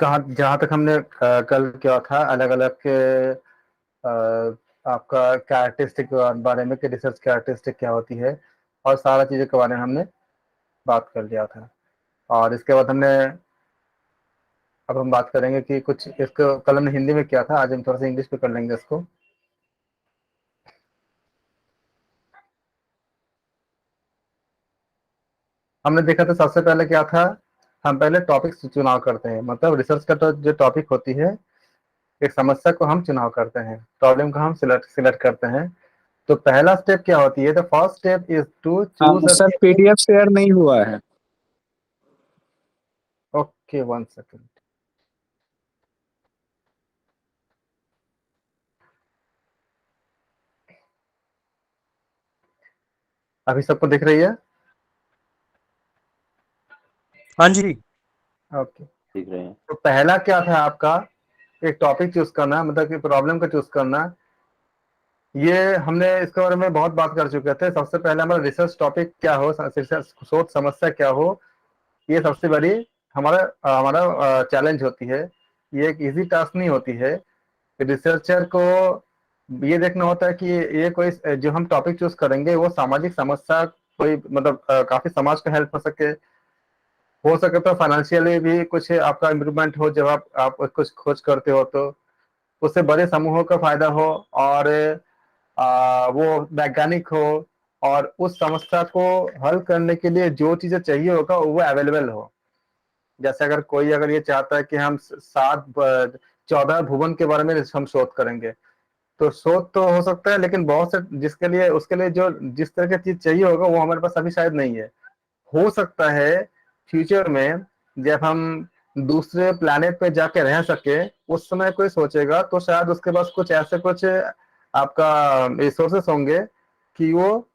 कहाँ जहाँ तक हमने कल क्या था अलग अलग के आपका कैरेक्टरिस्टिक के बारे में कि रिसर्च कैरेक्टरिस्टिक क्या होती है और सारा चीज़ों के बारे में हमने बात कर लिया था। और इसके बाद हमने अब हम बात करेंगे कि कुछ इसको कल हमने हिंदी में किया था, आज हम थोड़ा सा इंग्लिश में कर लेंगे इसको। हमने देखा था सबसे पहले क्या था, हम पहले टॉपिक चुनाव करते हैं, मतलब रिसर्च का तो जो टॉपिक होती है, एक समस्या को हम चुनाव करते हैं, प्रॉब्लम को हम सिलेक्ट करते हैं। तो पहला स्टेप क्या होती है, the first step is to choose a something. PDF share नहीं हुआ है। Okay, 1 second. अभी सबको दिख रही है? हाँ जी, ओके। दिख रहे हैं। तो पहला क्या था आपका, एक टॉपिक चूज करना, मतलब कि प्रॉब्लम का चूज करना। ये हमने इसके बारे में बहुत बात कर चुके थे। सबसे पहले हमारा रिसर्च टॉपिक क्या हो, शोध समस्या क्या हो, ये सबसे बड़ी हमारा हमारा चैलेंज होती है। ये एक इजी टास्क नहीं होती है। रिसर्चर को ये देखना होता है कि ये कोई जो हम टॉपिक चूज करेंगे वो सामाजिक समस्या कोई मतलब काफी समाज का हेल्प हो सके तो फाइनेंशियली भी कुछ आपका इम्प्रूवमेंट हो, जब आप कुछ खोज करते हो तो उससे बड़े समूहों का फायदा हो, और वो वैज्ञानिक हो, और उस समस्या को हल करने के लिए जो चीजें चाहिए होगा वो अवेलेबल हो। जैसे अगर ये चाहता है कि हम 14 भुवन के बारे में हम शोध करेंगे, तो शोध तो हो सकता है, लेकिन बहुत से जिसके लिए उसके लिए जो जिस तरह की चीज चाहिए होगा वो हमारे पास अभी शायद नहीं है। हो सकता है फ्यूचर में जब हम दूसरे प्लैनेट पे जाके रह सके, उस समय कोई सोचेगा तो शायद उसके पास कुछ आपका रिसोर्सेस होंगे कि वो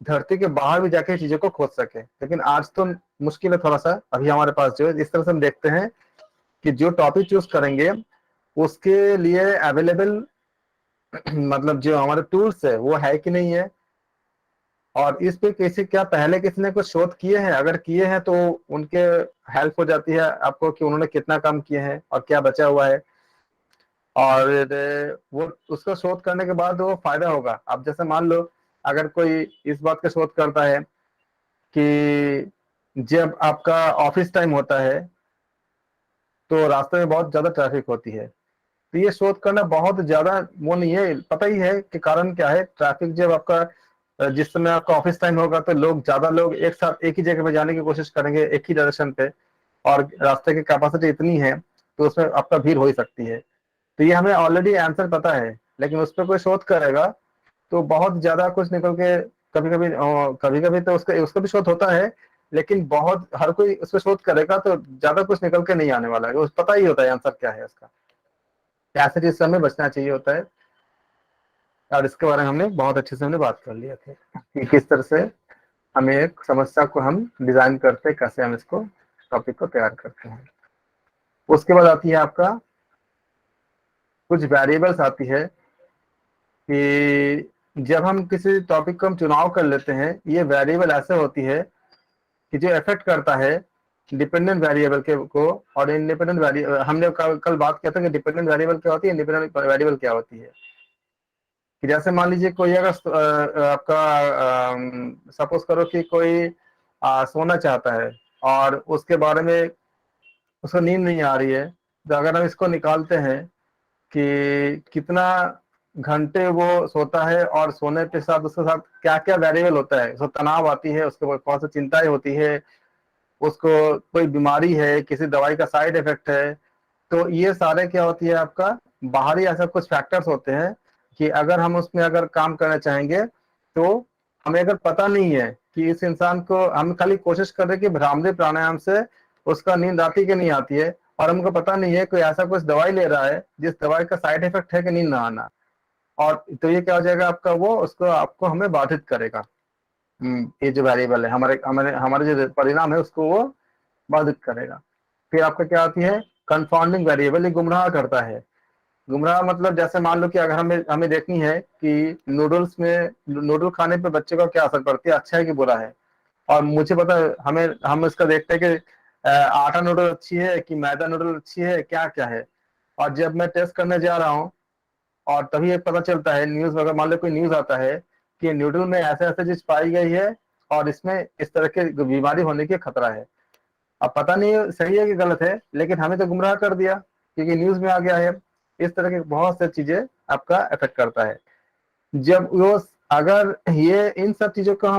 धरती के बाहर भी जाके चीजों को खोज सके। लेकिन आज तो मुश्किल है थोड़ा सा अभी हमारे पास। जो इस तरह से हम देखते हैं कि जो टॉपिक चूज करेंगे उसके लिए अवेलेबल मतलब जो हमारे टूल्स है वो है कि नहीं है, और इस पे क्या पहले किसी ने कुछ शोध किए हैं, अगर किए हैं तो उनके हेल्प हो जाती है आपको कि उन्होंने कितना काम किए हैं और क्या बचा हुआ है। और वो उसका शोध करने के बाद वो फायदा होगा। अब जैसे मान लो अगर कोई इस बात का शोध करता है कि जब आपका ऑफिस टाइम होता है तो रास्ते में बहुत ज्यादा ट्रैफिक होती है, तो ये शोध करना बहुत ज्यादा वो नहीं है। पता ही है कि कारण क्या है, ट्रैफिक जब आपका जिस समय आपका ऑफिस टाइम होगा तो ज्यादा लोग एक साथ एक ही जगह पे जाने की कोशिश करेंगे, एक ही डायरेक्शन पे, और रास्ते की कैपेसिटी इतनी है तो उसमें आपका भीड़ हो ही सकती है। तो ये हमें ऑलरेडी आंसर पता है, लेकिन उस पर कोई शोध करेगा तो बहुत ज्यादा कुछ निकल के कभी कभी तो उसका भी शोध होता है, लेकिन बहुत हर कोई उस पर शोध करेगा तो ज्यादा कुछ निकल के नहीं आने वाला है, उस पता ही होता है आंसर क्या है उसका। ऐसे चीज से हमें बचना चाहिए होता है। और इसके बारे में हमने बहुत अच्छे से हमने बात कर लिया थे कि किस तरह से हमें एक समस्या को हम डिजाइन करते हैं, कैसे हम इसको टॉपिक को तैयार करते हैं। उसके बाद आती है आपका कुछ वेरिएबल्स आती है कि जब हम किसी टॉपिक को हम चुनाव कर लेते हैं, ये वेरिएबल ऐसे होती है कि जो इफेक्ट करता है डिपेंडेंट वेरिएबल के को। और इंडिपेंडेंट वेरिएबल हमने कल बात किया था कि डिपेंडेंट वेरिएबल क्या होती है, इंडिपेंडेंट वेरिएबल क्या होती है। कि जैसे मान लीजिए कोई अगर आपका सपोज करो कि कोई सोना चाहता है और उसके बारे में उसको नींद नहीं आ रही है, तो अगर हम इसको निकालते हैं कि कितना घंटे वो सोता है और सोने के साथ उसके साथ क्या क्या वेरिएबल होता है, उसको तनाव आती है, उसके बाद कौन सी चिंताएं होती है, उसको कोई बीमारी है, किसी दवाई का साइड इफेक्ट है, तो ये सारे क्या होती है आपका बाहरी ऐसा कुछ फैक्टर्स होते हैं कि अगर हम उसमें अगर काम करना चाहेंगे तो हमें अगर पता नहीं है कि इस इंसान को, हम खाली कोशिश कर रहे हैं कि भ्रामरी प्राणायाम से उसका नींद आती कि नहीं आती है, और हमको पता नहीं है कोई ऐसा कुछ दवाई ले रहा है जिस दवाई का साइड इफेक्ट है कि नींद ना आना, और तो ये क्या हो जाएगा आपका, वो उसको आपको हमें बाधित करेगा। ये जो वेरिएबल है हमारे हमारे हमारे जो परिणाम है उसको वो बाधित करेगा। फिर आपका क्या आती है कंफाउंडिंग वेरिएबल, ये गुमराह करता है। गुमराह मतलब जैसे मान लो कि अगर हमें हमें देखनी है कि नूडल्स में नूडल खाने पे बच्चे का क्या असर पड़ती है, अच्छा है कि बुरा है, और मुझे पता है, हम इसका देखते हैं कि आटा नूडल अच्छी है कि मैदा नूडल अच्छी है, क्या क्या है। और जब मैं टेस्ट करने जा रहा हूँ और तभी एक पता चलता है, न्यूज अगर मान लो कोई न्यूज आता है कि नूडल में ऐसे ऐसे चीज पाई गई है और इसमें इस तरह की बीमारी होने की खतरा है। अब पता नहीं सही है कि गलत है, लेकिन हमें तो गुमराह कर दिया क्योंकि न्यूज में आ गया है। इस तरह की बहुत सी चीजें आपका इफेक्ट करता है। जब वो अगर ये इन सब चीजों को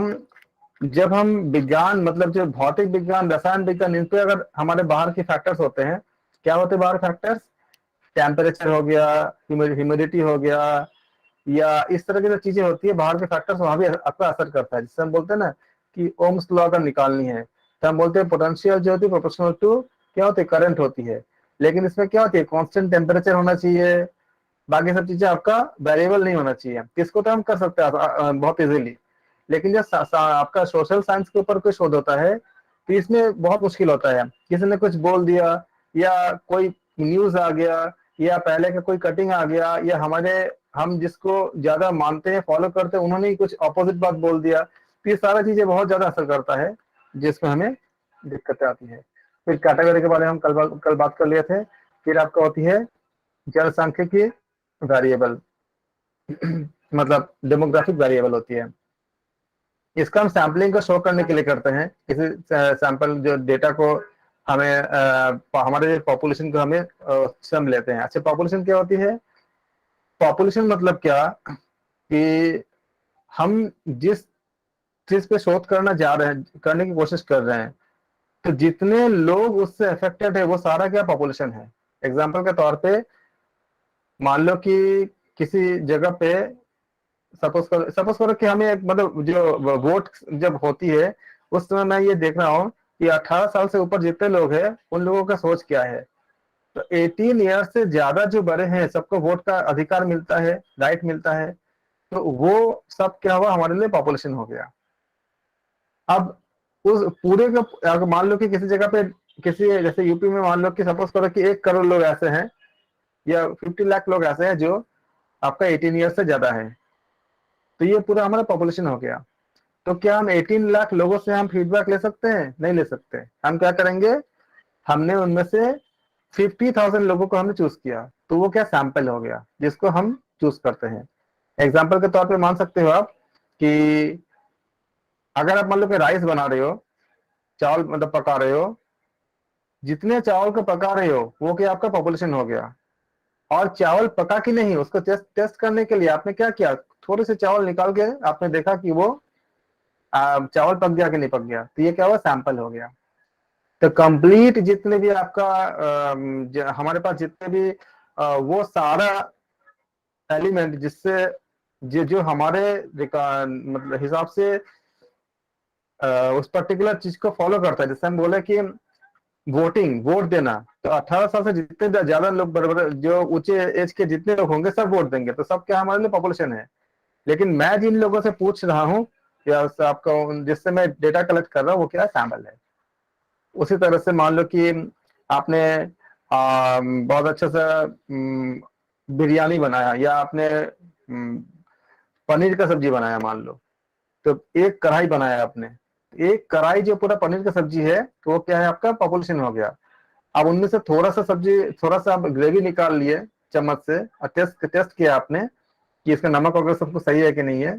जब हम विज्ञान मतलब जो भौतिक विज्ञान, रसायन विज्ञान, इन पे अगर हमारे बाहर के फैक्टर्स होते हैं, क्या होते हैं बाहर फैक्टर्स? टेम्परेचर हो गया, ह्यूमिडिटी हो गया, या इस तरह की जो चीजें होती है बाहर के फैक्टर्स, वहां भी आपका असर करता है। जिससे हम बोलते हैं ना कि ओम्स लॉ अगर निकालनी है तो हम बोलते हैं पोटेंशियल जो होती है प्रोपोर्शनल टू क्या होती है, करंट होती है। लेकिन इसमें क्या होती है, कांस्टेंट टेम्परेचर होना चाहिए, बाकी सब चीजें आपका वेरिएबल नहीं होना चाहिए। किसको तो हम कर सकते हैं बहुत इजीली, लेकिन जब आपका सोशल साइंस के ऊपर कोई शोध होता है तो इसमें बहुत मुश्किल होता है। किसी ने कुछ बोल दिया या कोई न्यूज आ गया या पहले का कोई कटिंग आ गया या हम जिसको ज्यादा मानते हैं फॉलो करते हैं उन्होंने ही कुछ अपोजिट बात बोल दिया, तो ये सारा चीजें बहुत ज्यादा असर करता है जिसमें हमें दिक्कतें आती है। फिर कैटेगरी के बारे में हम कल बात कर लिए थे। फिर आपका होती है जनसांख्यिकी वेरिएबल मतलब डेमोग्राफिक वेरिएबल होती है। इसका हम सैम्पलिंग को शो करने के लिए करते हैं। किसी सैंपल जो डेटा को हमें हमारे पॉपुलेशन को हमें से हम लेते हैं। अच्छा, पॉपुलेशन क्या होती है? पॉपुलेशन मतलब क्या कि हम जिस चीज पे शोध करना जा रहे हैं, करने की कोशिश कर रहे हैं, तो जितने लोग उससे अफेक्टेड है वो सारा क्या पॉपुलेशन है। एग्जाम्पल के तौर पे मान लो कि किसी जगह पे सपोज करो कि हमें मतलब जो वोट जब होती है उस समय मैं ये देख रहा हूँ कि 18 साल से ऊपर जितने लोग हैं उन लोगों का सोच क्या है। तो 18 ईयर से ज्यादा जो बड़े हैं सबको वोट का अधिकार मिलता है, राइट मिलता है। तो वो सब क्या हुआ, हमारे लिए पॉपुलेशन हो गया। अब उस पूरे का अगर मान लो कि किसी जगह पे किसी जैसे यूपी में मान लो कि सपोज करो कि 1 करोड़ लोग ऐसे हैं या 50 लाख लोग ऐसे हैं जो आपका 18 ईयर से ज्यादा है, तो ये पूरा हमारा पॉपुलेशन हो गया। तो क्या हम 18 लाख लोगों से हम फीडबैक ले सकते हैं? नहीं ले सकते। हम क्या करेंगे, हमने उनमें से 50,000 लोगों को हमने चूज किया, तो वो क्या सैंपल हो गया जिसको हम चूज करते हैं। एग्जाम्पल के तौर पे मान सकते हो आप कि अगर आप मान लो कि राइस बना रहे हो, चावल मतलब पका रहे हो, जितने चावल को पका रहे हो वो क्या आपका पॉपुलेशन हो गया। और चावल पका कि नहीं उसको टेस्ट करने के लिए आपने क्या किया, थोड़े से चावल निकाल के आपने देखा कि वो चावल पक गया कि नहीं पक गया, तो ये क्या हुआ, सैंपल हो गया। तो कंप्लीट जितने भी आपका हमारे पास जितने भी वो सारा एलिमेंट जिससे जो हमारे मतलब हिसाब से उस पर्टिकुलर चीज को फॉलो करता है। जैसे हम बोले कि वोट देना, तो 18 साल से जितने ज्यादा लोग बराबर जो ऊंचे एज के जितने लोग होंगे सब वोट देंगे, तो सब क्या हमारे लिए पॉपुलेशन है। लेकिन मैं जिन लोगों से पूछ रहा हूँ या आपका जिससे मैं डेटा कलेक्ट कर रहा हूँ वो क्या सैंपल है। उसी तरह से मान लो कि आपने बहुत अच्छा सा बिरयानी बनाया या आपने पनीर का सब्जी बनाया मान लो, तो एक कढ़ाई बनाया आपने, एक कढ़ाई जो पूरा पनीर का सब्जी है तो वो क्या है आपका पॉपुलेशन हो गया। अब उनमें से थोड़ा सा सब्जी, थोड़ा सा आप ग्रेवी निकाल लिए चम्मच से और टेस्ट किया आपने कि इसका नमक वगैरह सब कुछ सही है कि नहीं है,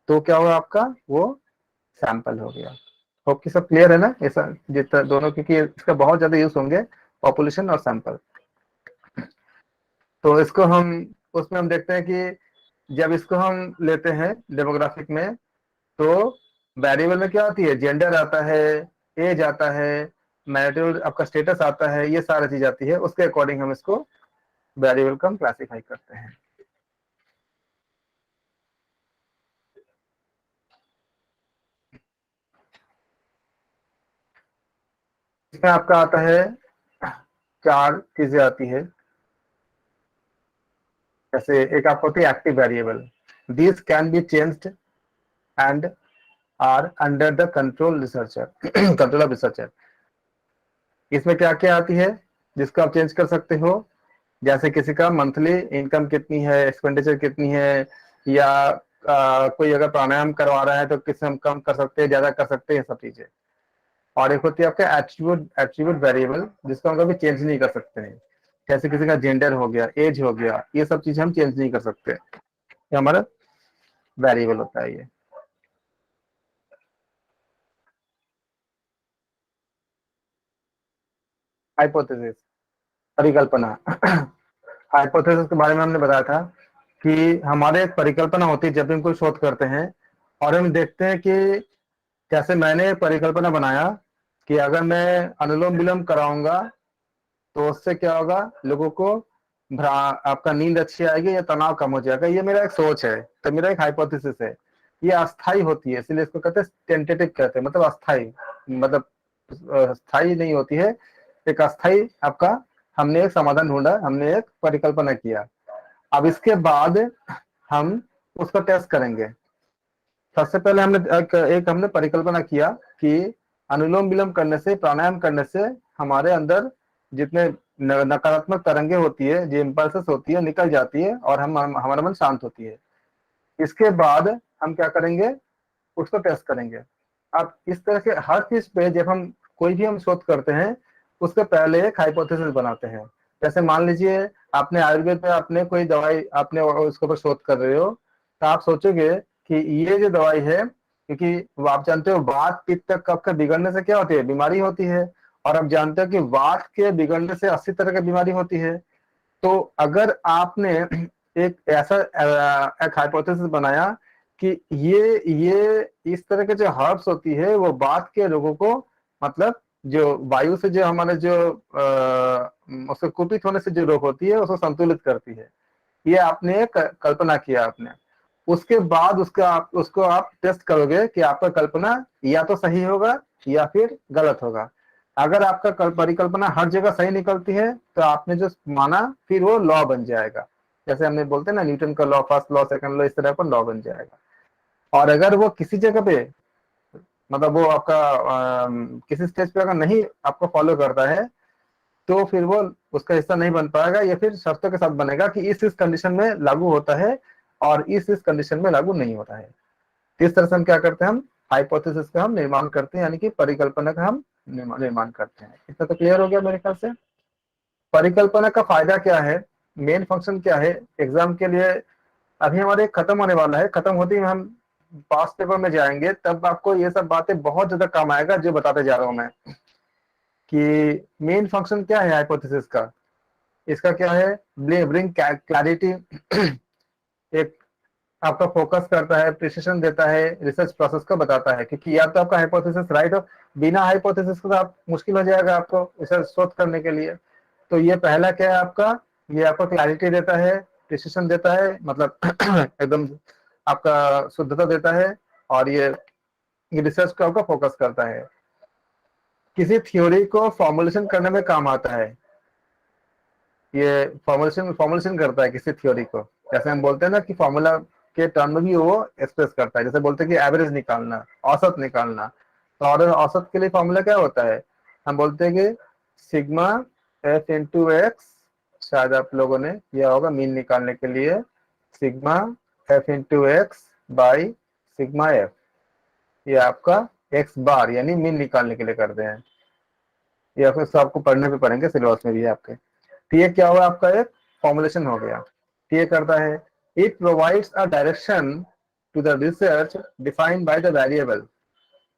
तो क्या होगा आपका वो सैंपल हो गया। होप कि सब क्लियर है ना, ऐसा जितना दोनों, क्योंकि इसका बहुत ज्यादा यूज होंगे पॉपुलेशन और सैंपल। तो इसको हम उसमें हम देखते हैं कि जब इसको हम लेते हैं डेमोग्राफिक में, तो वेरिएबल में क्या आती है, जेंडर आता है, एज आता है, मैरिटल आपका स्टेटस आता है, ये सारी चीज आती है। उसके अकॉर्डिंग हम इसको वेरिएबल को हम क्लासीफाई करते हैं। इसमें आपका आता है 4 चीजें आती है। जैसे एक आपको होती है active variable, this can be changed and are under the control researcher control of researcher. इसमें क्या क्या आती है जिसको आप चेंज कर सकते हो, जैसे किसी का मंथली इनकम कितनी है, एक्सपेंडिचर कितनी है, या कोई अगर प्राणायाम करवा रहा है तो किसे हम कम कर सकते हैं, ज्यादा कर सकते हैं, ये सब चीजें। और एक होती है आपका एट्रीब्यूट एट्रीब्यूट वेरिएबल, जिसको हम कभी चेंज नहीं कर सकते हैं। जैसे किसी का जेंडर हो गया, एज हो गया, ये सब चीजें हम चेंज नहीं कर सकते, ये हमारा वेरिएबल होता है ये। हाइपोथेसिस, परिकल्पना। हाइपोथेसिस के बारे में हमने बताया था कि हमारे एक परिकल्पना होती है जब भी हम कोई शोध करते हैं, और हम देखते हैं कि जैसे मैंने एक परिकल्पना बनाया कि अगर मैं अनुलोम विलोम कराऊंगा तो उससे क्या होगा, लोगों को आपका नींद अच्छी आएगी या तनाव कम हो जाएगा। ये मेरा एक सोच है, तो मेरा एक हाइपोथेसिस है। ये अस्थाई होती है, इसलिए इसको कहते हैं टेंटेटिव, कहते हैं मतलब अस्थाई, मतलब स्थायी नहीं होती है। एक अस्थाई आपका, हमने एक समाधान ढूंढा, हमने एक परिकल्पना किया। अब इसके बाद हम उसको टेस्ट करेंगे। सबसे पहले हमने एक हमने परिकल्पना किया कि अनुलोम विलोम करने से, प्राणायाम करने से हमारे अंदर जितने नकारात्मक तरंगे होती है, जो इम्पल्सेस होती है, निकल जाती है और हमारा मन शांत होती है। इसके बाद हम क्या करेंगे, उसको टेस्ट करेंगे। अब इस तरह के हर चीज पे जब हम कोई भी हम शोध करते हैं, उसके पहले एक हाइपोथेसिस बनाते हैं। जैसे मान लीजिए आपने आयुर्वेद में आपने कोई दवाई, आपने उसके ऊपर शोध कर रहे हो, तो आप सोचोगे कि ये जो दवाई है, क्योंकि वो आप जानते हो वात पित्त कफ का बिगड़ने से क्या होती है, बीमारी होती है। और आप जानते हो कि वात के बिगड़ने से 80 तरह की बीमारी होती है। तो अगर आपने एक ऐसा एक हाइपोथेसिस बनाया कि ये इस तरह के जो हर्ब्स होती है वो बात के लोगों को, मतलब जो वायु से जो हमारे जो उसके कुपित होने से जो रोग होती है उसको संतुलित करती है, ये आपने एक कल्पना किया आपने। उसके बाद उसको आप टेस्ट करोगे कि आपका कल्पना या तो सही होगा या फिर गलत होगा। अगर आपका परिकल्पना हर जगह सही निकलती है तो आपने जो माना फिर वो लॉ बन जाएगा। जैसे हमने बोलते हैं ना, न्यूटन का law, first law, second law, इस तरह का लॉ बन जाएगा। और अगर वो किसी जगह पे, मतलब वो आपका किसी स्टेज पे अगर नहीं आपको फॉलो करता है, तो फिर वो उसका हिस्सा नहीं बन पाएगा, या फिर शर्तों के साथ बनेगा कि इस कंडीशन में लागू होता है और इस कंडीशन में लागू नहीं होता है। इस तरह से हम क्या करते हैं, हम हाइपोथेसिस का हम निर्माण करते हैं, यानी कि परिकल्पना का हम निर्माण करते हैं। इतना तो क्लियर हो गया मेरे ख्याल से। परिकल्पना का फायदा क्या है, मेन फंक्शन क्या है एग्जाम के लिए। अभी हमारे खत्म होने वाला है, खत्म होते ही हम पास पेपर में जाएंगे, तब आपको ये सब बातें बहुत ज्यादा काम आएगा जो बताते जा रहा हूं मैं, कि मेन फंक्शन क्या है हाइपोथेसिस का। इसका क्या है, ब्रिंग क्लैरिटी, एक आपका फोकस करता है, प्रिसिशन देता है, रिसर्च प्रोसेस को बताता है। क्योंकि या तो आपका हाइपोथेसिस राइट हो, बिना हाइपोथेसिस को तो आप मुश्किल हो जाएगा आपको रिसर्च शोध करने के लिए। तो ये पहला क्या है आपका, ये आपको क्लैरिटी देता है, प्रिसिशन देता है, मतलब एकदम आपका शुद्धता देता है। और ये रिसर्च को आपका फोकस करता है। किसी थ्योरी को फॉर्मुलेशन करने में काम आता है, ये फॉर्मुलेशन फॉर्मुलेशन करता है किसी थ्योरी को। जैसे हम बोलते हैं ना कि फॉर्मूला के टर्म में भी वो एक्सप्रेस करता है। जैसे बोलते हैं कि एवरेज निकालना, औसत निकालना, तो और औसत के लिए फॉर्मूला क्या होता है, हम बोलते हैं कि सिग्मा एफ इंटू एक्स। शायद आप लोगों ने यह होगा मीन निकालने के लिए, sigma F into x by sigma F. ये आपका एक्स बार यानी मीन निकालने के लिए करते हैं। ये आपको सब आपको पढ़ने पे पढ़ेंगे, सिलेबस में भी है आपके। तो ये क्या हुआ, आपका एक फॉर्मुलेशन हो गया। तो ये करता है, it provides a direction to the research defined by the variable.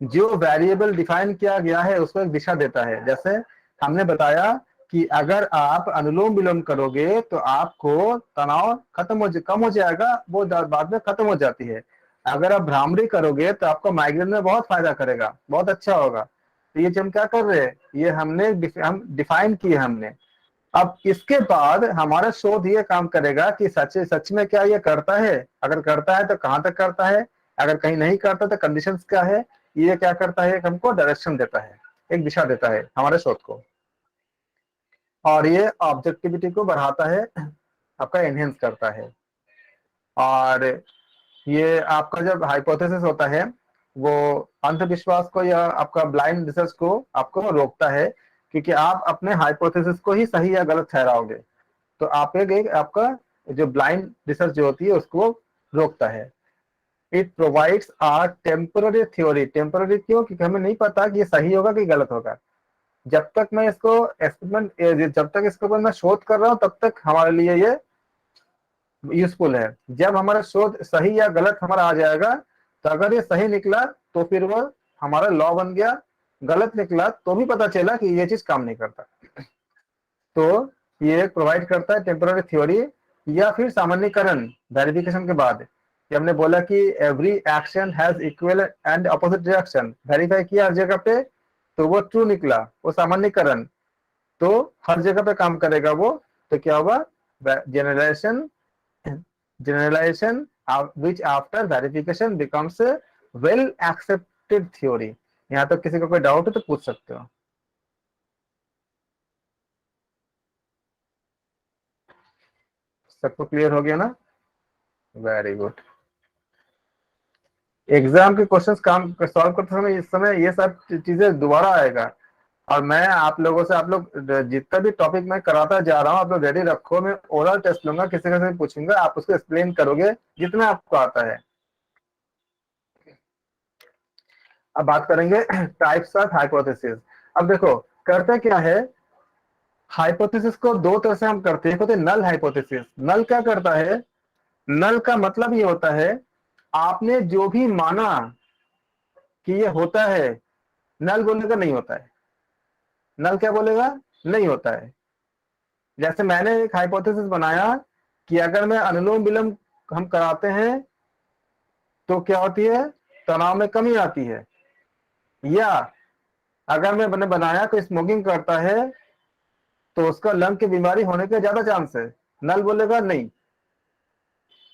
जो वेरिएबल डिफाइन किया गया है उसको एक दिशा देता है। जैसे हमने बताया कि अगर आप अनुलोम विलोम करोगे तो आपको तनाव कम हो जाएगा, वो बाद में खत्म हो जाती है। अगर आप भ्रामरी करोगे तो आपको माइग्रेन में बहुत फायदा करेगा, बहुत अच्छा होगा। तो ये जो हम क्या कर रहे हैं, ये हम डिफाइन किए हमने। अब इसके बाद हमारा शोध ये काम करेगा कि सच सच में क्या ये करता है, अगर करता है तो कहां तक करता है, अगर कहीं नहीं करता तो कंडीशंस क्या है। ये क्या करता है, हमको डायरेक्शन देता है, एक दिशा देता है हमारे शोध को। और ये ऑब्जेक्टिविटी को बढ़ाता है, आपका एनहेंस करता है। और ये आपका जब हाइपोथेसिस होता है, वो अंधविश्वास को या आपका ब्लाइंड रिसर्च को आपको रोकता है, क्योंकि आप अपने हाइपोथेसिस को ही सही या गलत ठहराओगे। तो आप एक आपका जो ब्लाइंड रिसर्च जो होती है उसको रोकता है। It provides a temporary theory. Temporary क्यों? क्योंकि हमें नहीं पता कि ये सही होगा कि गलत होगा। जब तक मैं इसको एक्सपेरिमेंट जब तक इसके ऊपर मैं शोध कर रहा हूं तब तक हमारे लिए ये यूजफुल है। जब हमारा शोध सही या गलत हमारा आ जाएगा, तो अगर ये सही निकला तो फिर वो हमारा लॉ बन गया, गलत निकला तो भी पता चला कि ये चीज काम नहीं करता। तो ये प्रोवाइड करता है टेम्पररी थ्योरी या फिर सामान्यीकरण वेरिफिकेशन के बाद। कि हमने बोला कि every action has equal and opposite reaction, verify किया हर जगह पे तो वो ट्रू निकला, वो सामान्यीकरण, तो हर जगह पे काम करेगा वो। तो क्या होगा? Generalisation, generalization which after verification becomes a well accepted theory। यहाँ तक किसी को कोई डाउट है तो पूछ सकते हो। सबको क्लियर हो गया ना? Very good. एग्जाम के क्वेश्चंस काम सॉल्व करते समय इस समय ये सब चीजें दोबारा आएगा। और मैं आप लोगों से, आप लोग जितना भी टॉपिक मैं कराता जा रहा हूँ आप लोग रेडी रखो। मैं ओरल टेस्ट लूंगा, किसी से पूछूंगा, आप उसको एक्सप्लेन करोगे जितना आपको आता है। अब बात करेंगे टाइप्स ऑफ हाइपोथेसिस। अब देखो करते क्या है, हाइपोथेसिस को दो तरह से हम करते हैं। एक होते नल हाइपोथेसिस। नल क्या करता है? नल का मतलब ये होता है आपने जो भी माना कि ये होता है, नल बोलेगा नहीं होता है। नल क्या बोलेगा? नहीं होता है। जैसे मैंने एक हाइपोथेसिस बनाया कि अगर मैं अनुलोम विलोम हम कराते हैं तो क्या होती है? तनाव में कमी आती है। या अगर मैंने बनाया तो स्मोकिंग करता है तो उसका लंग की बीमारी होने के ज्यादा चांस है। नल बोलेगा नहीं,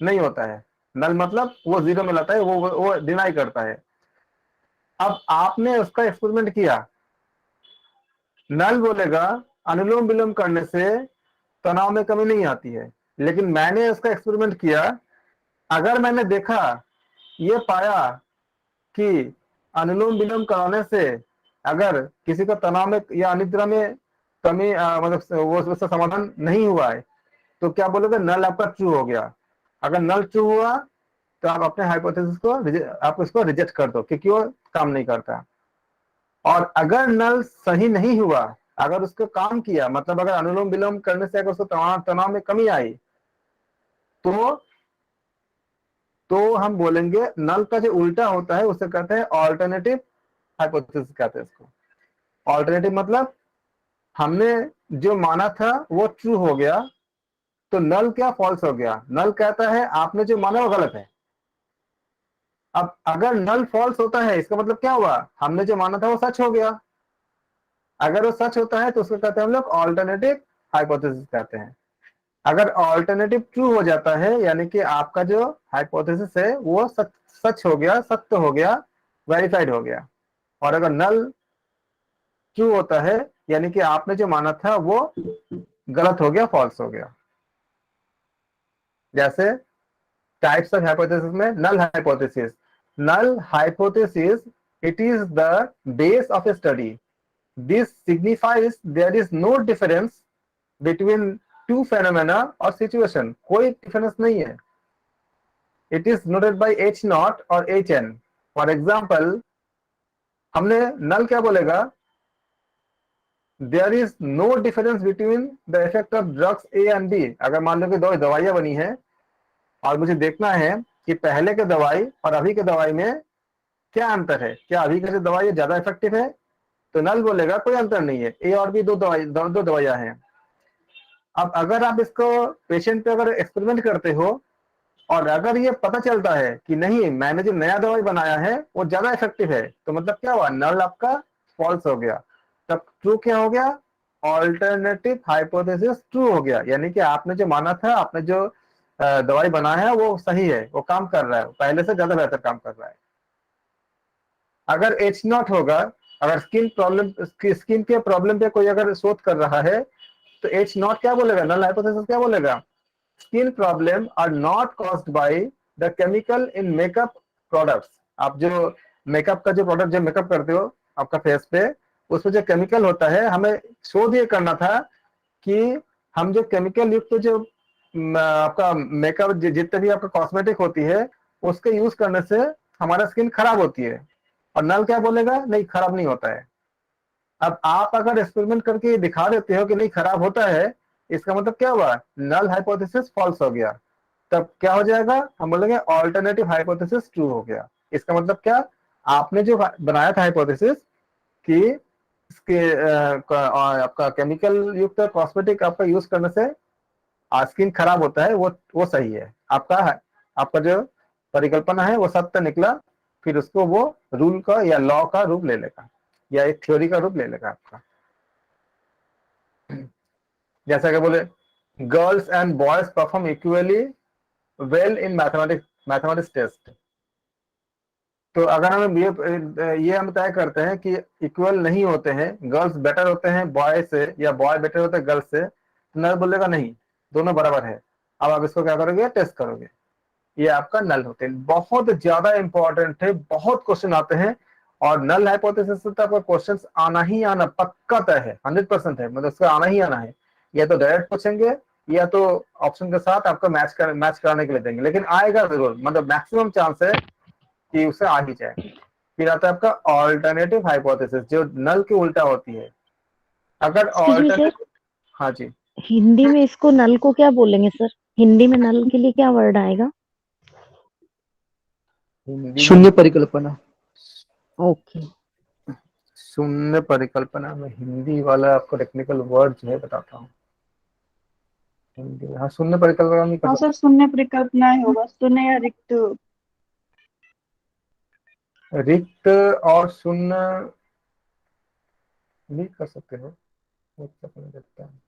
नहीं होता है। नल मतलब वो जीरो में लाता है, वो डिनाई करता है। अब आपने उसका एक्सपेरिमेंट किया, नल बोलेगा अनुलोम विलोम करने से तनाव में कमी नहीं आती है। लेकिन मैंने उसका एक्सपेरिमेंट किया, अगर मैंने देखा, ये पाया कि अनुलोम विलोम कराने से अगर किसी का तनाव में या अनिद्रा में कमी मतलब वो उसका समाधान नहीं हुआ है, तो क्या बोलोगे? नल आपका ट्रू हो गया। अगर नल ट्रू हुआ तो आप अपने हाइपोथेसिस को आप उसको रिजेक्ट कर दो क्योंकि वो काम नहीं करता। और अगर नल सही नहीं हुआ, अगर उसको काम किया, मतलब अगर अनुलोम विलोम करने से अगर उसको तनाव में कमी आई, तो हम बोलेंगे नल का जो उल्टा होता है उसे कहते हैं ऑल्टरनेटिव हाइपोथेसिस कहते हैं इसको। ऑल्टरनेटिव मतलब हमने जो माना था वो ट्रू हो गया, तो नल क्या फॉल्स हो गया। नल कहता है आपने जो माना वो गलत है। अब अगर नल फॉल्स होता है इसका मतलब क्या हुआ? हमने जो माना था वो सच हो गया। अगर वो सच होता है तो उसको कहते हैं हम लोग ऑल्टरनेटिव हाइपोथेसिस कहते हैं। अगर ऑल्टरनेटिव ट्रू हो जाता है यानी कि आपका जो हाइपोथेसिस है वो सच हो गया, सत्य हो गया, वेरीफाइड हो गया। और अगर नल ट्रू होता है यानी कि आपने जो माना था वो गलत हो गया, फॉल्स हो गया। जैसे टाइप्स ऑफ हाइपोथेसिस में null hypothesis. Null hypothesis, it is the base of a study. This signifies there is no difference between two phenomena और सिचुएशन। कोई डिफरेंस नहीं है। It is noted by H nought और H N. For example, हमने null क्या बोलेगा? There is no difference between the effect of drugs A and B. अगर मान लो कि दो दवाइयां बनी है और मुझे देखना है कि पहले के दवाई और अभी के दवाई में क्या अंतर है, क्या अभी की दवाई ज्यादा इफेक्टिव है, तो नल बोलेगा कोई अंतर नहीं है, ए और बी दो दवाइयां हैं। अब अगर आप इसको पेशेंट पे अगर एक्सपेरिमेंट करते हो और अगर ये पता चलता है कि नहीं, मैंने जो नया दवाई बनाया है वो ज्यादा इफेक्टिव है, तो मतलब क्या हुआ? नल आपका फॉल्स हो गया। तब ट्रू क्या हो गया? ऑल्टरनेटिव हाइपोथेसिस ट्रू हो गया। यानी कि आपने जो माना था, आपने जो दवाई बनाया है वो सही है, वो काम कर रहा है, पहले से ज्यादा बेहतर काम कर रहा है। अगर एच नॉट होगा, अगर स्किन के प्रॉब्लम पे कोई अगर शोध कर रहा है, तो एच नॉट क्या बोलेगा? नल हाइपोथेसिस क्या बोलेगा? Skin problem are not caused by the chemical in makeup products. आप जो मेकअप का जो प्रोडक्ट जो मेकअप करते हो आपका फेस पे, उसमें जो केमिकल होता है, हमें शोध ये करना था कि हम जो केमिकल युक्त जो आपका मेकअप जितने भी आपका कॉस्मेटिक होती है उसके यूज करने से हमारा स्किन खराब होती है, और नल क्या बोलेगा, नहीं खराब नहीं होता है। अब आप अगर एक्सपेरिमेंट करके दिखा देते हो कि नहीं खराब होता है, इसका मतलब क्या हुआ, नल हाइपोथेसिस फॉल्स हो गया। तब क्या हो जाएगा, हम बोलेंगे ऑल्टरनेटिव हाइपोथेसिस ट्रू हो गया। इसका मतलब क्या, आपने जो बनाया था हाइपोथेसिस कि इसके आपका केमिकल युक्त कॉस्मेटिक आपका यूज करने से स्किन खराब होता है, वो सही है। आपका जो परिकल्पना है वो सत्य निकला, फिर उसको वो रूल का या लॉ का रूप ले लेगा, या एक थ्योरी का रूप ले लेगा आपका। जैसा कि बोले girls and boys perform equally well in mathematics test. तो अगर ये हम तय करते हैं कि इक्वल नहीं होते हैं, गर्ल्स बेटर होते हैं बॉय से या बॉय बेटर होते हैं गर्ल्स से, तो नल बोलेगा नहीं, दोनों बराबर है। अब आप इसको क्या करोगे, टेस्ट करोगे, ये आपका नल होते हैं। बहुत ज्यादा इंपॉर्टेंट है, बहुत क्वेश्चन आते हैं, और नल हाइपोथेसिस से तो आपका क्वेश्चन आना ही आना पक्का तय है, 100% है, मतलब उसका आना ही आना है। या तो डायरेक्ट पूछेंगे, या तो ऑप्शन के साथ आपका मैच कराने के लिए देंगे, लेकिन आएगा जरूर, मतलब मैक्सिमम चांस है कि उसे आ ही जाए। फिर आता है आपका ऑल्टरनेटिव हाइपोथेसिस, जो नल की उल्टा होती है। अगर एक्सक्यूज मी सर, ऑल्टरनेटिव, हाँ जी, हिंदी में इसको नल को क्या बोलेंगे सर? हिंदी में नल के लिए क्या वर्ड आएगा? हिंदी में शून्य परिकल्पना। ओके। शून्य परिकल्पना में हिंदी वाला आपको टेक्निकल वर्ड जो है बताता हूँ। हिंदी में हाँ, शून्य परिकल्पना नहीं कर हाँ सकते। सर, शून्य परिकल्पना ही होगा, शून्य या रिक्त। रिक्त और शून्य भी कर सकते हो, एक सेकंड देखते हैं।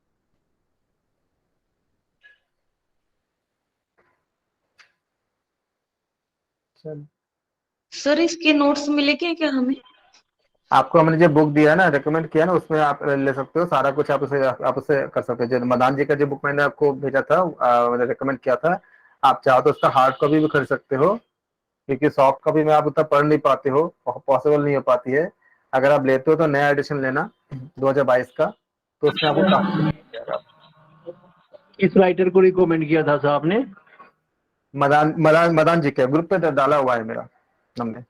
चल, सर इसके नोट्स मिलेंगे क्या हमें? आपको हमने जो बुक दिया है ना, रेकमेंड किया ना, उसमें आप ले सकते हो सारा कुछ, आप उसे कर सकते हो। जो मदान जी का जो बुक मैंने आपको भेजा था, मैंने रेकमेंड किया था, आप चाहो तो उसका हार्ड कॉपी भी खरीद सकते हो, क्योंकि सॉफ्ट कॉपी में आप उतना पढ़ नहीं पाते हो, पॉसिबल नहीं हो पाती है। अगर आप लेते हो तो नया एडिशन लेना 2022 का, तो उसमें आपको काफी कुछ मिल जाएगा। किस राइटर को रिकमेंड किया था साहब ने? मदान जी के ग्रुप पे डाला हुआ है मेरा हमने।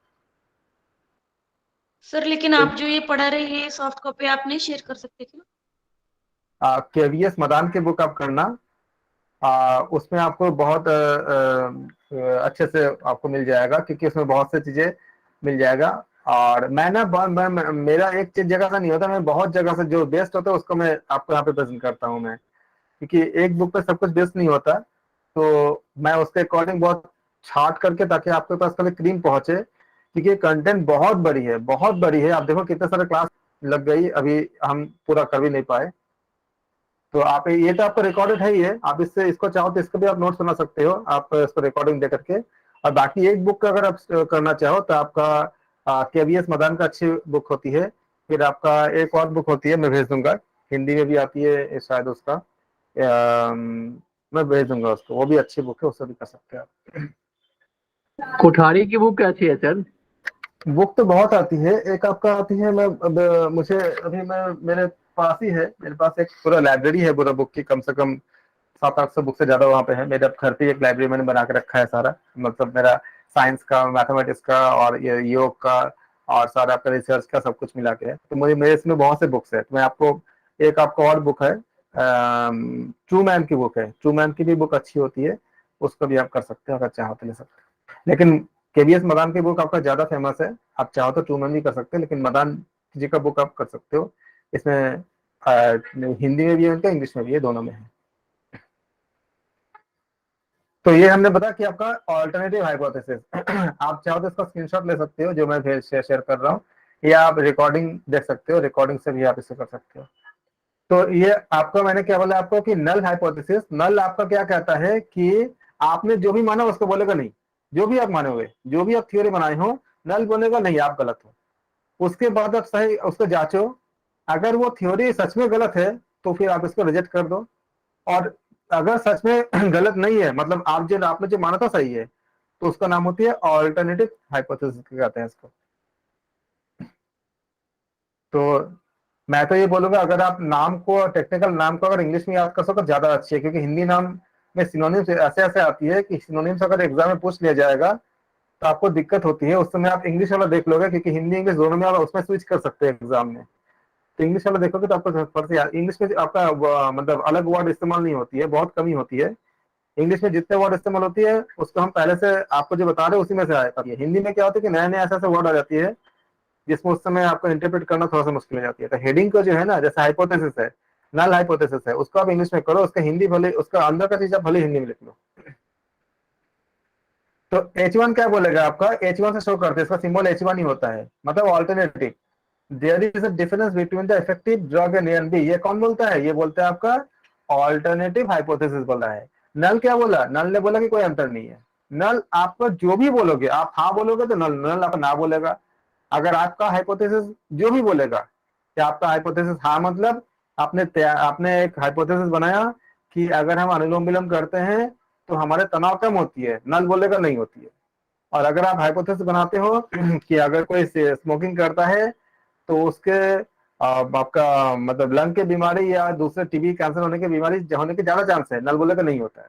सर लेकिन आप जो ये पढ़ा रहे हैं ये सॉफ्ट कॉपी आप नहीं शेयर कर सकते क्या? केवीएस मदान के बुक आप करना, उसमें आपको बहुत अच्छे से आपको मिल जाएगा, क्योंकि उसमें बहुत सी चीजें मिल जाएगा। और मैं ना मेरा एक चीज जगह का नहीं होता, मैं बहुत जगह से जो बेस्ट होता है उसको मैं आपको यहाँ पे प्रेजेंट करता हूँ मैं, क्योंकि एक बुक पे सब कुछ बेस्ट नहीं होता। तो मैं उसके अकॉर्डिंग बहुत छाट करके, ताकि आपके पास कभी क्रीम पहुंचे, क्योंकि कंटेंट बहुत बड़ी है, बहुत बड़ी है। आप देखो कितने सारे क्लास लग गई, अभी हम पूरा कर भी नहीं पाए। तो आप ये तो आपका रिकॉर्डेड है ही है, आप इससे इसको चाहो तो इसको भी आप नोट्स बना सकते हो, आप इसको रिकॉर्डिंग दे करके। और बाकी एक बुक का अगर आप करना चाहो तो आपका केवीएस मदान का अच्छी बुक होती है। फिर आपका एक और बुक होती है, मैं भेज दूंगा, हिंदी में भी आती है शायद उसका, मैं भेज दूंगा उसको, वो भी अच्छी बुक है, उससे भी कर सकते हैं आप। कोठारी की बुक कैसी है सर? बुक तो बहुत आती है, एक आपका आती है, मैं मुझे अभी मैं मेरे पास ही है, मेरे पास एक पूरा लाइब्रेरी है पूरा बुक की, कम से कम 700-800 बुक से ज्यादा वहाँ पे है। मेरे घर पे एक लाइब्रेरी मैंने बना के रखा है सारा, मतलब मेरा साइंस का, मैथमेटिक्स का, और ये योग का, और सारा आपका रिसर्च का सब कुछ मिला के है। तो मुझे मेरे इसमें बहुत से बुक्स है। तो मैं आपको एक आपको और बुक है, ट्रू मैन की बुक है, ट्रू मैन की भी बुक अच्छी होती है, उसको भी आप कर सकते हो, अगर चाहो तो ले सकते हो। लेकिन केवीएस मदान की बुक आपका ज्यादा फेमस है, आप चाहो तो ट्रू मैन भी कर सकते हो, लेकिन मदान जी का बुक आप कर सकते हो। इसमें हिंदी में भी है उनका, इंग्लिश में भी है, दोनों में है। तो ये हमने बता कि आपका ऑल्टरनेटिव हाइपोथेसिस आप चाहो तो इसका स्क्रीनशॉट ले सकते हो जो मैं शेयर कर रहा हूँ, या आप रिकॉर्डिंग देख सकते हो, रिकॉर्डिंग से भी आप इसे कर सकते हो। तो ये आपका, मैंने क्या बोला आपको कि नल हाइपोथेसिस, नल आपका क्या कहता है कि आपने जो भी माना उसको बोलेगा नहीं, जो भी आप माने हुए, जो भी आप थ्योरी बनाए हो, नल बोलेगा नहीं आप गलत हो। उसके बाद आप सही उसको जांचो, अगर वो थ्योरी सच में गलत है तो फिर आप इसको रिजेक्ट कर दो। और अगर सच में गलत नहीं है, मतलब आपने जो माना था सही है, तो उसका नाम होती है ऑल्टरनेटिव हाइपोथेसिस कहते हैं इसको। तो मैं तो ये बोलूंगा, अगर आप नाम को, टेक्निकल नाम को अगर इंग्लिश में याद कर सको ज्यादा अच्छी है, क्योंकि हिंदी नाम में सिनोनिम्स ऐसे ऐसे आती है कि सिनोनिम्स अगर एग्जाम में पूछ लिया जाएगा तो आपको दिक्कत होती है, उस समय आप इंग्लिश वाला देख लोगे, क्योंकि हिंदी इंग्लिश दोनों में आप उसमें स्विच कर सकते हैं एग्जाम में। तो इंग्लिश वाला देखोगे तो आपको फर्स्ट यार, इंग्लिश में आपका मतलब अलग वर्ड इस्तेमाल नहीं होती है, बहुत कमी होती है। इंग्लिश में जितने वर्ड इस्तेमाल होती है उसको हम पहले से आपको जो बता रहे हैं उसी में से आया है। हिंदी में क्या होता है कि नए नए ऐसे ऐसे वर्ड आ जाती है जिसमें उस समय आपको इंटरप्रेट करना थोड़ा सा मुश्किल हो जाती है। तो हेडिंग को जो है ना, जैसे हाइपोथेसिस है, नल हाइपोथेसिस है, उसको आप इंग्लिश में करो, उसका हिंदी भले, उसका अंदर का चीज आप भले हिंदी में लिख लो। तो H1 क्या बोलेगा आपका, H1 से शो करते हैं, इसका सिंबल H1 ही होता है, मतलब alternative. There is a difference between the effective drug and A and B. ये कौन बोलता है, ये बोलता है आपका ऑल्टरनेटिव हाइपोथेसिस बोला है। नल क्या बोला, नल ने बोला कि कोई अंतर नहीं है। नल आपका जो भी बोलोगे, आप हाँ बोलोगे तो नल, नल आपका ना बोलेगा। अगर आपका हाइपोथेसिस जो भी बोलेगा, कि आपका हाइपोथेसिस हाँ मतलब आपने एक हाइपोथेसिस बनाया कि अगर हम अनुलोम विलोम करते हैं तो हमारे तनाव कम होती है, नल बोलेगा नहीं होती है। और अगर आप हाइपोथेसिस बनाते हो कि अगर कोई स्मोकिंग करता है तो उसके आपका मतलब लंग के बीमारी या दूसरे टीबी कैंसर होने की बीमारी होने के ज्यादा चांस है, नल बोलेगा नहीं होता है।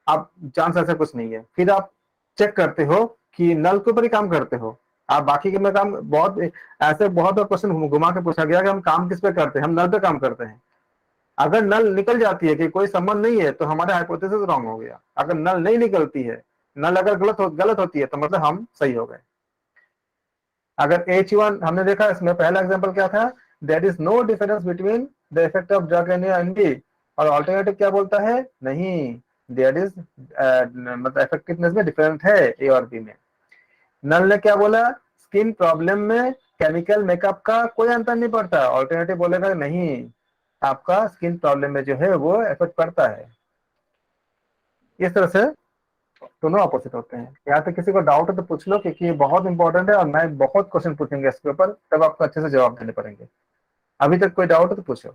आप चांस ऐसा कुछ नहीं है। फिर आप चेक करते हो कि नल के ऊपर ही काम करते हो आप, बाकी के में काम बहुत ऐसे बहुत क्वेश्चन घुमा के पूछा गया कि हम काम किस पे करते हैं, हम नल पे काम करते हैं। अगर नल निकल जाती है कि कोई संबंध नहीं है तो हमारा हाइपोथेसिस रॉन्ग हो गया। अगर नल नहीं निकलती है, नल अगर गलत होती है तो मतलब हम सही हो गए। अगर H1 हमने देखा, इसमें पहला एग्जांपल क्या था, there is no difference between the effect of drug and B. और अल्टरनेटिव क्या बोलता है, नहीं, देयर इज मतलब इफेक्टिवनेस में डिफरेंस है ए और बी में। नल ने क्या बोला, स्किन प्रॉब्लम में केमिकल मेकअप का कोई अंतर नहीं पड़ता। ऑल्टरनेटिव बोलेगा नहीं, आपका स्किन प्रॉब्लम में जो है वो इफेक्ट पड़ता है। इस तरह से दोनों अपोजिट होते हैं। यहाँ पे किसी को डाउट है तो पूछ लो, क्योंकि ये बहुत इंपॉर्टेंट है और मैं बहुत क्वेश्चन पूछेंगे इसके ऊपर, तब आपको अच्छे से जवाब देने पड़ेंगे। अभी तक कोई डाउट है तो पूछो,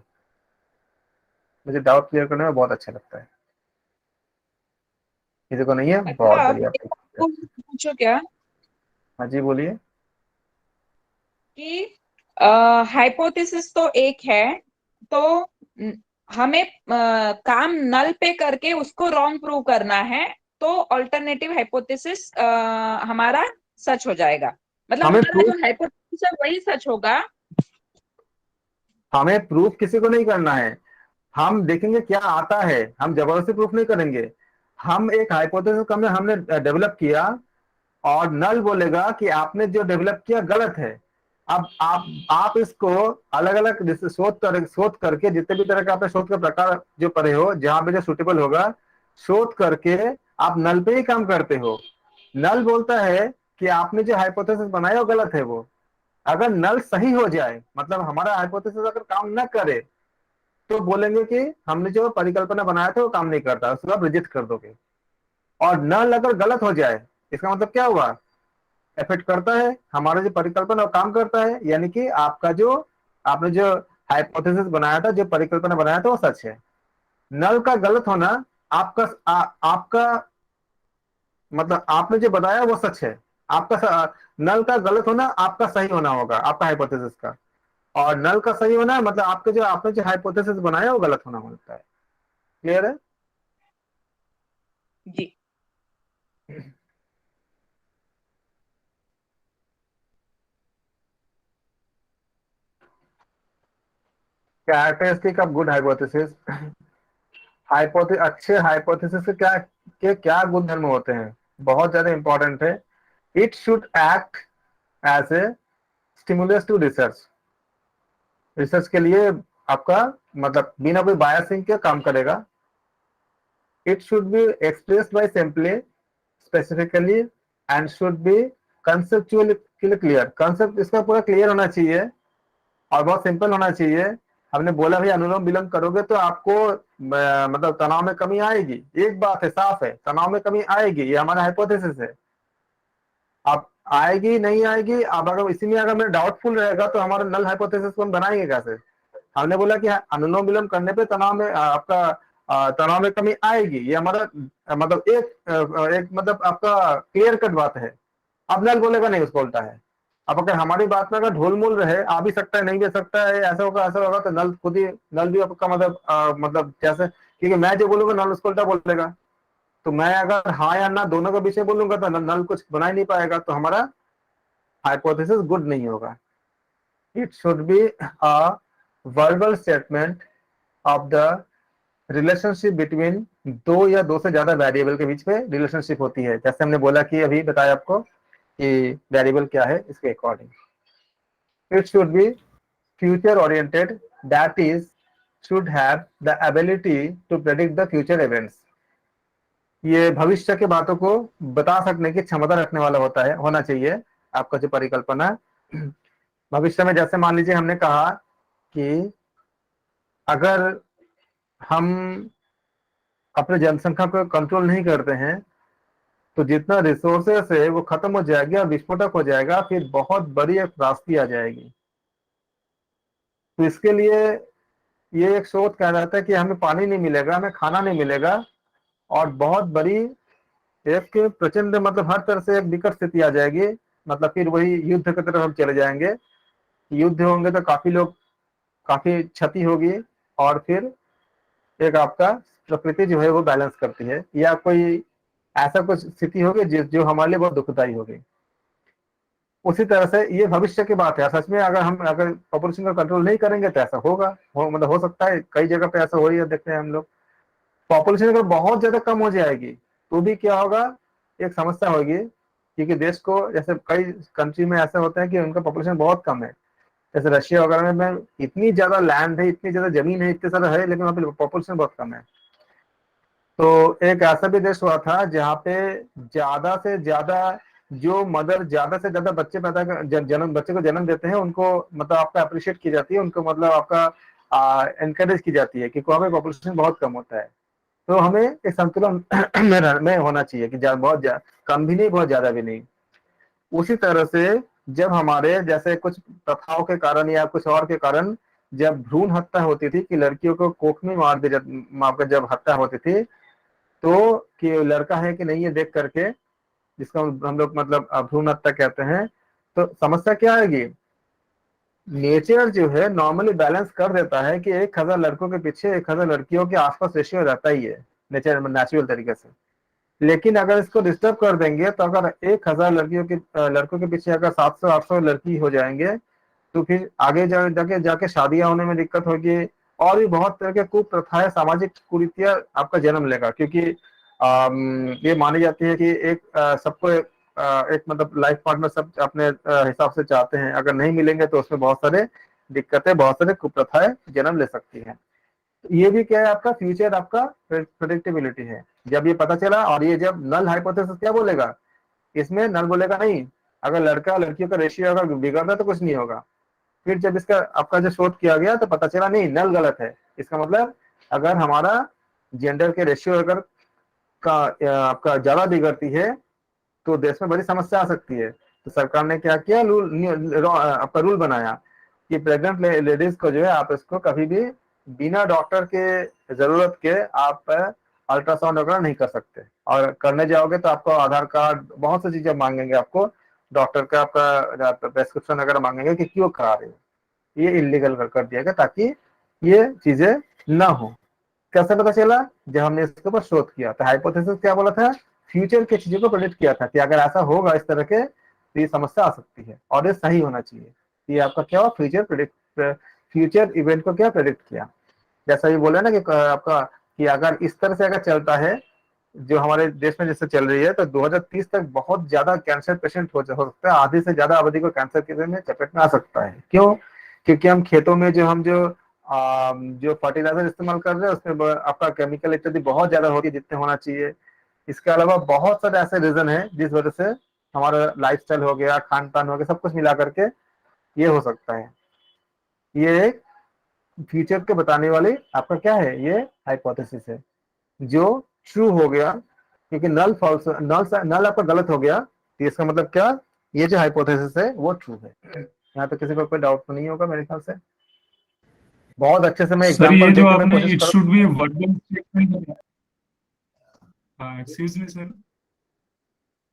मुझे डाउट क्लियर करने में बहुत अच्छा लगता है। किसी को नहीं है, बहुत अच्छा, बढ़िया। आपको पूछो क्या हाँ जी बोलिए। कि हाइपोथेसिस तो एक है, तो हमें काम नल पे करके उसको रॉन्ग प्रूव करना है, तो अल्टरनेटिव हाइपोथेसिस हमारा सच हो जाएगा। मतलब हमें हमारा प्रूफ जो हाइपोथेसिस है वही सच होगा। हमें प्रूफ किसी को नहीं करना है, हम देखेंगे क्या आता है, हम जबरदस्ती प्रूफ नहीं करेंगे। हम एक हाइपोथेसिस हमने डेवलप किया और नल बोलेगा कि आपने जो डेवलप किया गलत है। अब आप इसको अलग अलग शोध करके, जितने भी तरह का आपने शोध का प्रकार जो पढ़े हो, जहां पे जो सुटेबल होगा, शोध करके आप नल पे ही काम करते हो। नल बोलता है कि आपने जो हाइपोथेसिस बनाया वो गलत है। वो अगर नल सही हो जाए, मतलब हमारा हाइपोथेसिस अगर काम न करे, तो बोलेंगे कि हमने जो परिकल्पना बनाया था वो काम नहीं करता, उसको आप रिजेक्ट कर दोगे। और नल अगर गलत हो जाए, इसका मतलब क्या हुआ, इफेक्ट करता है, हमारा जो परिकल्पना वो काम करता है, यानी कि आपने जो हाइपोथेसिस बनाया था, जो परिकल्पना बनाया था वो सच है। नल का गलत होना आपका मतलब आपने जो बताया वो सच है, नल का गलत होना आपका सही होना होगा, आपका हाइपोथेसिस का। और नल का सही होना मतलब आपने जो हाइपोथेसिस बनाया वो गलत होना होता है। क्लियर है? जी। Characteristic of good hypothesis. अच्छे हाइपोथेसिस के क्या गुण धर्म होते हैं, बहुत ज्यादा इंपॉर्टेंट है। It should act as a stimulus to research. Research के लिए आपका मतलब बिना कोई बायसिंग के काम करेगा। It should be expressed by simply, specifically, and should be conceptually clear. Concept इसका पूरा क्लियर होना चाहिए और बहुत सिंपल होना चाहिए। हमने बोला भाई अनुलोम विलोम करोगे तो आपको मतलब तनाव में कमी आएगी, एक बात है, साफ है, तनाव में कमी आएगी, ये हमारा हाइपोथेसिस है। अब आएगी नहीं आएगी, अब अगर इसी में अगर मेरा डाउटफुल रहेगा तो हमारा नल हाइपोथेसिस को हम बनाएंगे कैसे। हमने बोला कि अनुलोम विलोम करने पे तनाव में तनाव में कमी आएगी, ये हमारा मतलब एक मतलब आपका क्लियर कट बात है। अब नल बोलेगा नहीं, उसको उल्टा है। अब अगर हमारी बात में अगर ढोलमोल रहे, आ भी सकता है नहीं भी सकता है, ऐसा होगा तो नल खुद ही, नल भी आपका मतलब मतलब जैसे, क्योंकि मैं जो बोलूंगा नल उसको उल्टा बोलेगा। तो मैं अगर हाँ या ना दोनों के बीच में बोलूंगा तो नल कुछ बना ही नहीं पाएगा, तो हमारा हाइपोथेसिस गुड नहीं होगा। It should be a verbal statement of the relationship between दो या दो से ज्यादा वेरिएबल के बीच में रिलेशनशिप होती है, जैसे हमने बोला कि अभी बताया आपको कि वेरिएबल क्या है इसके according. It should be future oriented, that is should have the ability to predict the future events. ये भविष्य के बातों को बता सकने की क्षमता रखने वाला होना चाहिए आपका जो परिकल्पना। भविष्य में जैसे मान लीजिए हमने कहा कि अगर हम अपने जनसंख्या को कंट्रोल नहीं करते हैं तो जितना रिसोर्सेस है वो खत्म हो जाएगी और विस्फोटक हो जाएगा, फिर बहुत बड़ी एक त्रासदी आ जाएगी। तो इसके लिए ये एक शोध कह रहा था कि हमें पानी नहीं मिलेगा, हमें खाना नहीं मिलेगा और बहुत बड़ी एक प्रचंड मतलब हर तरह से एक विकट स्थिति आ जाएगी। मतलब फिर वही युद्ध की तरफ हम चले जाएंगे। युद्ध होंगे तो काफी क्षति होगी और फिर एक आपका प्रकृति जो है वो बैलेंस करती है, या कोई ऐसा कुछ स्थिति होगी जो हमारे लिए बहुत दुखदायी होगी। उसी तरह से ये भविष्य की बात है। सच में अगर पॉपुलेशन का कंट्रोल नहीं करेंगे तो ऐसा होगा, मतलब हो सकता है कई जगह पे ऐसा हो रही है, देखते हैं हम लोग। पॉपुलेशन अगर बहुत ज्यादा कम हो जाएगी तो भी क्या होगा, एक समस्या होगी, क्योंकि देश को जैसे कई कंट्री में ऐसे होते हैं कि उनका पॉपुलेशन बहुत कम है, जैसे रशिया वगैरह में इतनी ज्यादा लैंड है, इतनी ज्यादा जमीन है, इतने सारा है, लेकिन वहाँ पे पॉपुलेशन बहुत कम है। तो एक ऐसा भी देश हुआ था जहाँ पे ज्यादा से ज्यादा जो मदर ज्यादा से ज्यादा बच्चे बच्चे को जन्म देते हैं उनको मतलब आपका अप्रिशिएट की जाती है, उनको मतलब आपका एनकरेज की जाती है, क्योंकि वहाँ पे पॉपुलेशन बहुत कम होता है। तो हमें एक संतुलन में होना चाहिए कि बहुत कम भी नहीं, बहुत ज्यादा भी नहीं। उसी तरह से जब हमारे जैसे कुछ प्रथाओं के कारण या कुछ और के कारण जब भ्रूण हत्या होती थी कि लड़कियों को कोख में मार जब हत्या होती थी, तो कि लड़का है कि नहीं ये देख करके, जिसको हम लोग मतलब भ्रूण हत्या कहते हैं, तो समस्या क्या आएगी, नेचर जो है नॉर्मली बैलेंस कर देता है कि 1000 लड़कों के पीछे 1000 लड़कियों के आसपास रेशियो रहता ही है नेचुरल तरीके से। लेकिन अगर इसको डिस्टर्ब कर देंगे तो अगर 1000 लड़कों के पीछे अगर 700-800 लड़की हो जाएंगे तो फिर आगे जाके शादियां होने में दिक्कत होगी और भी बहुत तरह के कुप्रथाएं, सामाजिक कुरीतियां आपका जन्म लेगा। क्योंकि ये मानी जाती है कि सबको एक मतलब लाइफ पार्टनर सब अपने हिसाब से चाहते हैं, अगर नहीं मिलेंगे तो उसमें बहुत सारे दिक्कतें, बहुत सारे कुप्रथाएं जन्म ले सकती हैं। ये भी क्या है, आपका फ्यूचर आपका प्रेडिक्टेबिलिटी है। जब ये पता चला, और ये जब नल हाइपोथेसिस क्या बोलेगा, इसमें नल बोलेगा नहीं, अगर लड़का लड़कियों का रेशियो अगर बिगड़ना तो कुछ नहीं होगा। फिर जब इसका आपका जो शोध किया गया तो पता चला नहीं, नल गलत है। इसका मतलब अगर हमारा जेंडर के रेशियो अगर आपका ज्यादा बिगड़ती है तो देश में बड़ी समस्या आ सकती है। तो सरकार ने क्या किया, आपका रूल बनाया कि प्रेग्नेंट लेडीज को जो है आप इसको कभी भी बिना डॉक्टर के जरूरत के आप अल्ट्रासाउंड वगैरह नहीं कर सकते, और करने जाओगे तो आपको आधार कार्ड बहुत सी चीजें मांगेंगे, आपको डॉक्टर का आपका प्रेस्क्रिप्शन वगैरह मांगेंगे कि क्यों करा रहे हो। ये इलीगल कर दिया गया ताकि ये चीजें ना हो। कैसे पता चला, जब हमने इसके ऊपर शोध किया। तो हाइपोथेसिस क्या बोला था, फ्यूचर की चीजों को प्रेडिक्ट किया था कि अगर ऐसा होगा इस तरह के तो ये समस्या आ सकती है और ये सही होना चाहिए। ये आपका क्या हुआ, फ्यूचर इवेंट को क्या प्रेडिक्ट किया। जैसा ये बोला ना कि आपका कि अगर इस तरह से अगर चलता है जो हमारे देश में जैसे चल रही है तो 2030 तक बहुत ज्यादा कैंसर पेशेंट हो सकता है, आधी से ज्यादा आबादी को कैंसर के में चपेट में आ सकता है। क्यों, क्योंकि हम खेतों में जो फर्टिलाइजर इस्तेमाल कर रहे हैं उसमें आपका केमिकल इत्यादि बहुत ज्यादा होती है जितने होना चाहिए। इसके अलावा बहुत सारे ऐसे रीजन है जिस वजह से हमारा लाइफस्टाइल हो गया, खान पान हो गया, सब कुछ मिला करके ये हो सकता है। ये एक फ्यूचर के बताने वाली आपका क्या है, ये हाइपोथेसिस है जो ट्रू हो गया, क्योंकि नल आपका गलत हो गया। तो इसका मतलब क्या, ये जो हाइपोथेसिस है वो ट्रू है। यहाँ पे किसी को कोई डाउट तो नहीं होगा मेरे ख्याल से। बहुत अच्छे से मैं सर ये एग्जांपल जो देकर मैं आपने कोशिश it should B verbal statement, excuse me sir,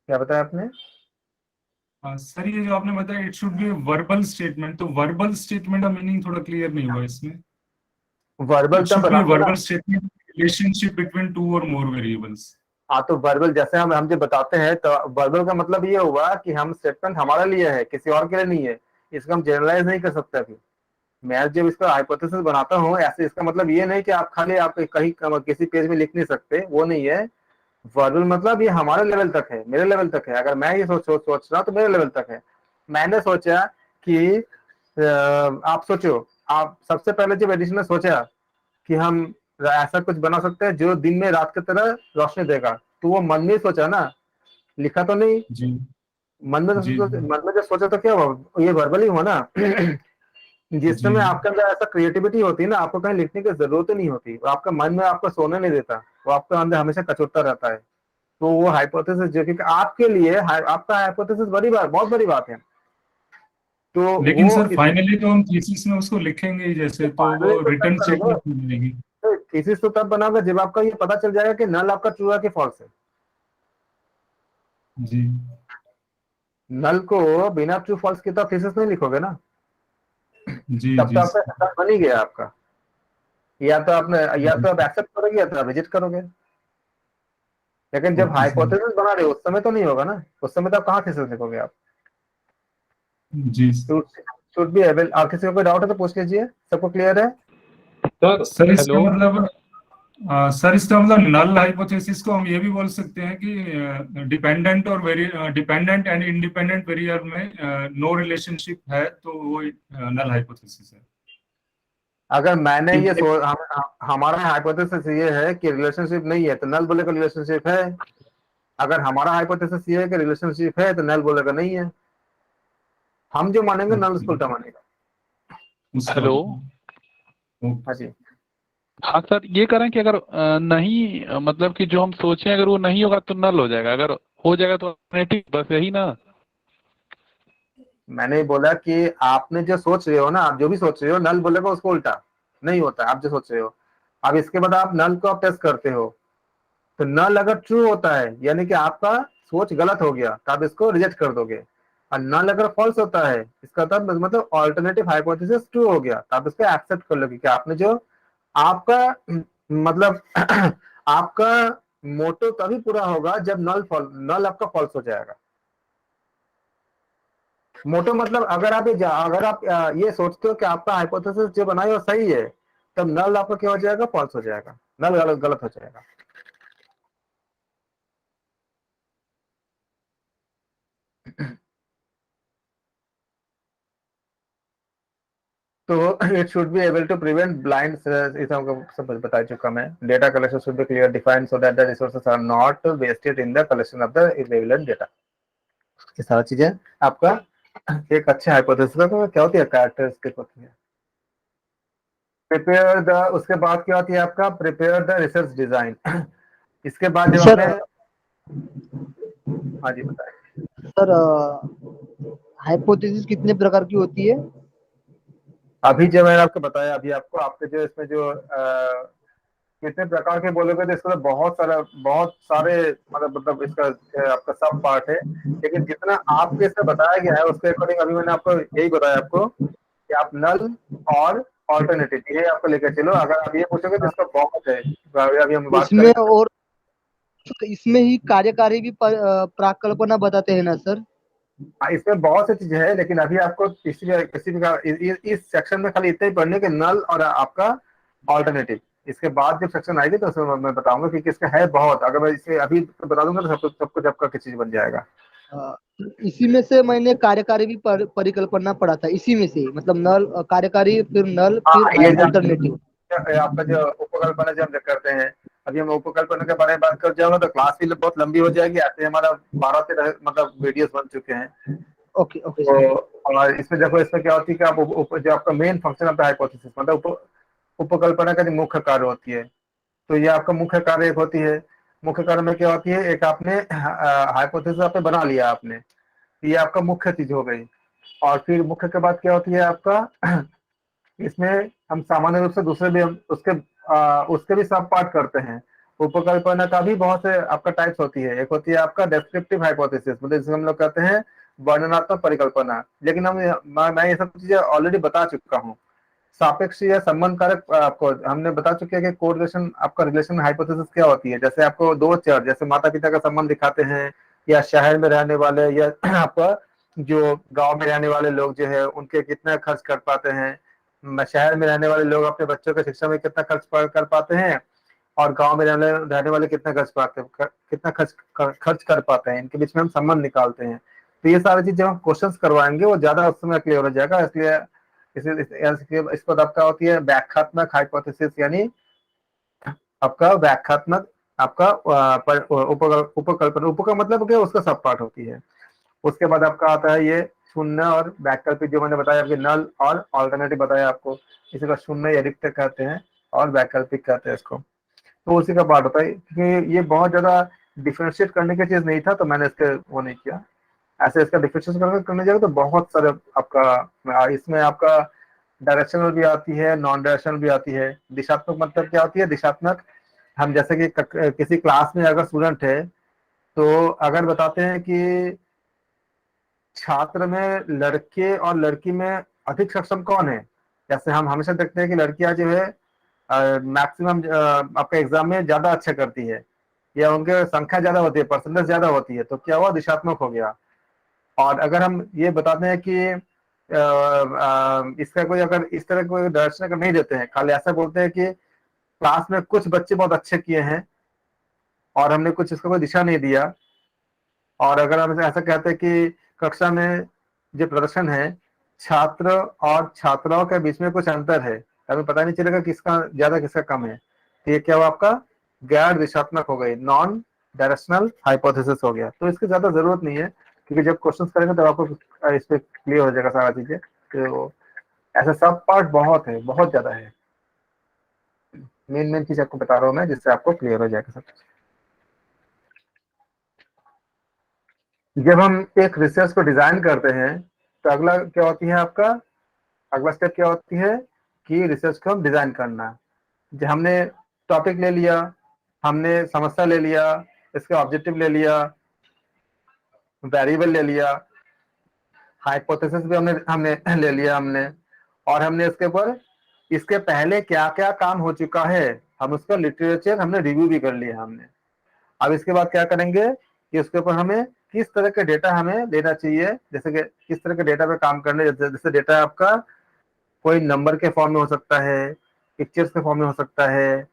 क्या बताया आपने। सर ये जो आपने बताया it should B verbal statement, तो वर्बल स्टेटमेंट का मीनिंग थोड़ा क्लियर नहीं हुआ इसमें। Verbal it should B verbal statement relationship between two और मोर वेरिएबल्स। हाँ, तो वर्बल जैसे हम जो बताते हैं, तो वर्बल का मतलब ये हुआ कि हम स्टेटमेंट हमारे लिए है, किसी और के लिए नहीं है। इसको हम जनरलाइज नहीं कर सकते अभी। मैं जब इसका हाइपोथेसिस बनाता हूँ ऐसे, इसका मतलब ये नहीं कि आप खाली आप कहीं किसी पेज में लिख नहीं सकते, वो नहीं है। वर्बल मतलब ये हमारे लेवल तक है, मेरे लेवल तक है। अगर मैं ये सोच रहा हूँ तो मेरे लेवल तक है। मैंने सोचा कि आप सोचो, आप सबसे पहले जब एडिशन ने सोचा कि हम ऐसा कुछ बना सकते हैं जो दिन में रात की तरह रोशनी देगा, तो वो मन में ही सोचा ना, लिखा तो नहीं। जी जी मन में जब सोचा तो क्या हुआ, ये वर्बल ही हुआ ना। जिस जी समय आपके अंदर ऐसा क्रिएटिविटी होती है ना, आपको कहीं लिखने की जरूरत ही नहीं होती, और आपका मन में आपको सोने नहीं देता, वो आपके अंदर हमेशा कचोटता रहता है। तो वो हाइपोथेसिस जो कि आपके लिए आपका हाइपोथेसिस बहुत बड़ी बात है। तो लेकिन वो सर फाइनली तो हम थीसिस में उसको लिखेंगे ही, जैसे तो फाइनली वो तो तब रिटर्न करोगे, स्टेटमेंट मिलेगी। थीसिस तो तब बनाओगे जब आपका ये पता चल जाएगा कि नल आपका ट्रू है कि फॉल्स है। जी नल को बिना ट्रू फॉल्स के तो थीसिस नहीं लिखोगे ना। जी तब तो जी आपका हिसाब बन ही गया आपका। या तो आप एक्सेप्ट करोगे या तो आप रिजेक्ट करोगे। लेकिन जब ओके सर। हाइपोथेसिस बना रहे हो उस समय तो नहीं होगा ना, उस समय तो आप कहाँ थीसिस लिखोगे आप। जी शुड बी एबल। और किसी को कोई डाउट है तो पूछ लीजिए, सबको क्लियर है। सर इसका हेलो। मतलब सर इसका मतलब नल हाइपोथेसिस को हम ये भी बोल सकते हैं कि डिपेंडेंट और डिपेंडेंट एंड इंडिपेंडेंट वेरिएबल में नो रिलेशनशिप है, तो वो नल हाइपोथेसिस है। अगर मैंने हमारा हाइपोथेसिस ये है कि रिलेशनशिप नहीं है तो नल बोलेगा रिलेशनशिप है। अगर हमारा हाइपोथेसिस ये है कि रिलेशनशिप है तो नल बोलेगा नहीं है। हम जो मानेंगे नल उसको उल्टा मानेगा। उसका हेलो। हाँ जी। हाँ सर, ये करें कि अगर नहीं मतलब कि जो हम सोचें अगर वो नहीं होगा तो नल हो जाएगा, अगर हो जाएगा तो अल्टरनेटिव, बस यही ना। मैंने बोला कि आपने जो सोच रहे हो ना, आप जो भी सोच रहे हो, नल बोलेगा उसको उल्टा नहीं होता आप जो सोच रहे हो। अब इसके बाद आप नल को आप टेस्ट करते हो, तो नल अगर ट्रू होता है यानी कि आपका सोच गलत हो गया, तो आप इसको रिजेक्ट कर दोगे। और नल अगर फॉल्स होता है, इसका मतलब ऑल्टरनेटिव हाइपोथेसिस ट्रू हो गया, तो आप इसको एक्सेप्ट कर लोगे कि आपने जो आपका मतलब आपका मोटो तभी पूरा होगा जब नल आपका फॉल्स हो जाएगा। मोटो मतलब अगर आप ये सोचते हो कि आपका हाइपोथेसिस जो बनाए वो सही है, तब नल आपका क्या हो जाएगा, फॉल्स हो जाएगा, नल गलत गलत हो जाएगा। तो it should be able to prevent blind, इस हमको सब बता चुका मैं। Data collection should be clear defined so that the resources are not wasted in the collection of the irrelevant data. ये सारी चीजें आपका एक अच्छे हाइपोथेसिस का क्या होती है, कैरेक्टरिस्टिक होती है। प्रिपेयर द, उसके बाद क्या होती है आपका, प्रिपेयर द रिसर्च डिजाइन। इसके बाद जब सर हमने, हाँ जी बताएं। सर हाइपोथेसिस कितने प्रकार की होती है? अभी जो मैंने आपको बताया, अभी आपको आपके जो इसमें जो कितने प्रकार के बोलोगे तो इसका तो बहुत सारे मतलब इसका आपका सब पार्ट है। लेकिन जितना आपके इसमें बताया गया है उसके अकॉर्डिंग अभी मैंने आपको यही बताया आपको कि आप नल और ऑल्टरनेटिव ये आपको लेकर चलो। अगर आप ये पूछोगे तो इसका बहुत है, अभी हम बात इसमें करेंगे। और इसमें ही कार्यकारी भी प्राकल्पना बताते हैं ना सर? इसमें बहुत सी चीजें हैं, लेकिन अभी आपको किसी भी इस सेक्शन में खाली इतना ही पढ़ने के नल और आपका ऑल्टरनेटिव। इसके बाद जब सेक्शन आएगी तो उसमें मैं बताऊंगा कि किसका है बहुत। अगर मैं इसे अभी बता दूंगा तो सब कुछ आपका किस चीज बन जाएगा। अ, इसी में से मैंने कार्यकारी भी परिकल्पना पढ़ा था, इसी में से मतलब नल कार्यकारी, फिर नल, हाँ, फिर ये जो अल्टरनेटिव। आपका जो उपकल्पना जो हम करते हैं, अभी हम उपकल्पना के बारे में बात कर जाऊंगा तो क्लास भी बहुत लंबी हो जाएगी। ऐसे हमारा 12 मतलब वीडियोस बन चुके हैं। ओके ओके तो सर। और इसमें देखो, इसमें क्या होती है कि आप जो आपका main function of the hypothesis मतलब उपकल्पना का जो मुख्य कार्य होती है, तो ये आपका मुख्य कार्य एक होती है। मुख्य कार्य में क्या होती है, एक आपने हाइपोथेसिस आपने बना लिया आपने, ये आपका मुख्य चीज हो गई। और फिर मुख्य के बाद क्या होती है आपका इसमें हम सामान्य रूप से दूसरे भी हम उसके भी सब पार्ट करते हैं। उपकल्पना का भी बहुत से आपका टाइप्स होती है। एक होती है आपका डेस्क्रिप्टिव हाइपोथेसिस, मतलब जिसे हम लोग कहते हैं वर्णनात्मक परिकल्पना। लेकिन मैं ये सब चीजें ऑलरेडी बता चुका हूँ। सापेक्ष या संबंध कारक आपको हमने बता चुके हैं कि कोरिलेशन आपका रिलेशन हाइपोथेसिस क्या होती है। जैसे आपको दो चर जैसे माता पिता का संबंध दिखाते हैं, या शहर में रहने वाले या आपका जो गांव में रहने वाले लोग जो है उनके कितना खर्च कर पाते हैं, शहर में रहने वाले लोग अपने बच्चों के शिक्षा में कितना खर्च कर पाते हैं, और गांव में रहने वाले कितना खर्च कर पाते हैं, इनके बीच में हम संबंध निकालते हैं। तो ये सारी चीज जब हम क्वेश्चंस करवाएंगे वो ज्यादा उस समय क्लियर हो जाएगा। इसलिए इस पर आपका होती है व्याख्यात्मक हाइपोथेसिस, यानी आपका व्याख्यात्मक आपका उपकल्पना। उप का मतलब क्या, उसका सब पार्ट होती है। उसके बाद आपका आता है ये शून्य और वैकल्पिक, जो मैंने बताया आपके नल और ऑल्टरनेटिव बताया आपको। इसी का शून्य या रिक्त कहते हैं और वैकल्पिक कहते हैं इसको। तो उसी का पार्ट होता है, क्योंकि ये बहुत ज्यादा डिफरेंशिएट करने की चीज नहीं था तो मैंने इसके वो नहीं किया। ऐसे इसका डिफरेंशिएट करने जाएगा तो बहुत सारे आपका इसमें आपका डायरेक्शनल भी आती है, नॉन डायरेक्शनल भी आती है। दिशात्मक मतलब क्या होती है, दिशात्मक हम जैसे कि किसी क्लास में अगर स्टूडेंट है तो अगर बताते हैं कि छात्र में लड़के और लड़की में अधिक सक्षम कौन है, जैसे हम हमेशा देखते हैं कि लड़कियां जो है मैक्सिमम आपका एग्जाम में ज्यादा अच्छा करती है, या उनके संख्या ज्यादा होती है, परसेंटेज ज्यादा होती है, तो क्या हुआ, दिशात्मक हो गया। और अगर हम ये बताते हैं कि इसका कोई अगर इस तरह कोई डायरेक्शन अगर नहीं देते हैं, खाली ऐसा बोलते हैं कि क्लास में कुछ बच्चे बहुत अच्छे किए हैं और हमने कुछ इसका कोई दिशा नहीं दिया, और अगर हम ऐसा कहते हैं कि कक्षा में जो प्रदर्शन है छात्र और छात्राओं के बीच में कुछ अंतर है, हमें पता नहीं चलेगा किसका ज्यादा किसका कम है, तो ये क्या हुआ, आपका गैर दिशात्मक हो गई, नॉन डायरेक्शनल हाइपोथेसिस हो गया। तो इसकी ज्यादा जरूरत नहीं है, क्योंकि जब क्वेश्चन करेंगे तब आपको इस पे क्लियर हो जाएगा सारा चीजें। तो ऐसा सब पार्ट बहुत है, बहुत ज्यादा है। मेन चीज आपको बता रहा हूँ मैं, जिससे आपको क्लियर हो जाएगा सब। जब हम एक रिसर्च को डिजाइन करते हैं तो अगला क्या होती है आपका, अगला स्टेप क्या होती है कि रिसर्च को हम डिजाइन करना। जब हमने टॉपिक ले लिया, हमने समस्या ले लिया, इसका ऑब्जेक्टिव ले लिया, वेरिएबल ले लिया, हाइपोथेसिस भी हमने ले लिया हमने, और हमने इसके ऊपर इसके पहले क्या क्या काम हो चुका है हम उसका लिटरेचर हमने रिव्यू भी कर लिया हमने। अब इसके बाद क्या करेंगे कि उसके ऊपर हमें किस तरह के डेटा हमें लेना चाहिए, जैसे कि किस तरह के डेटा पे काम करने, जैसे डेटा आपका कोई नंबर के फॉर्म में हो सकता है, पिक्चर्स के फॉर्म में हो सकता है,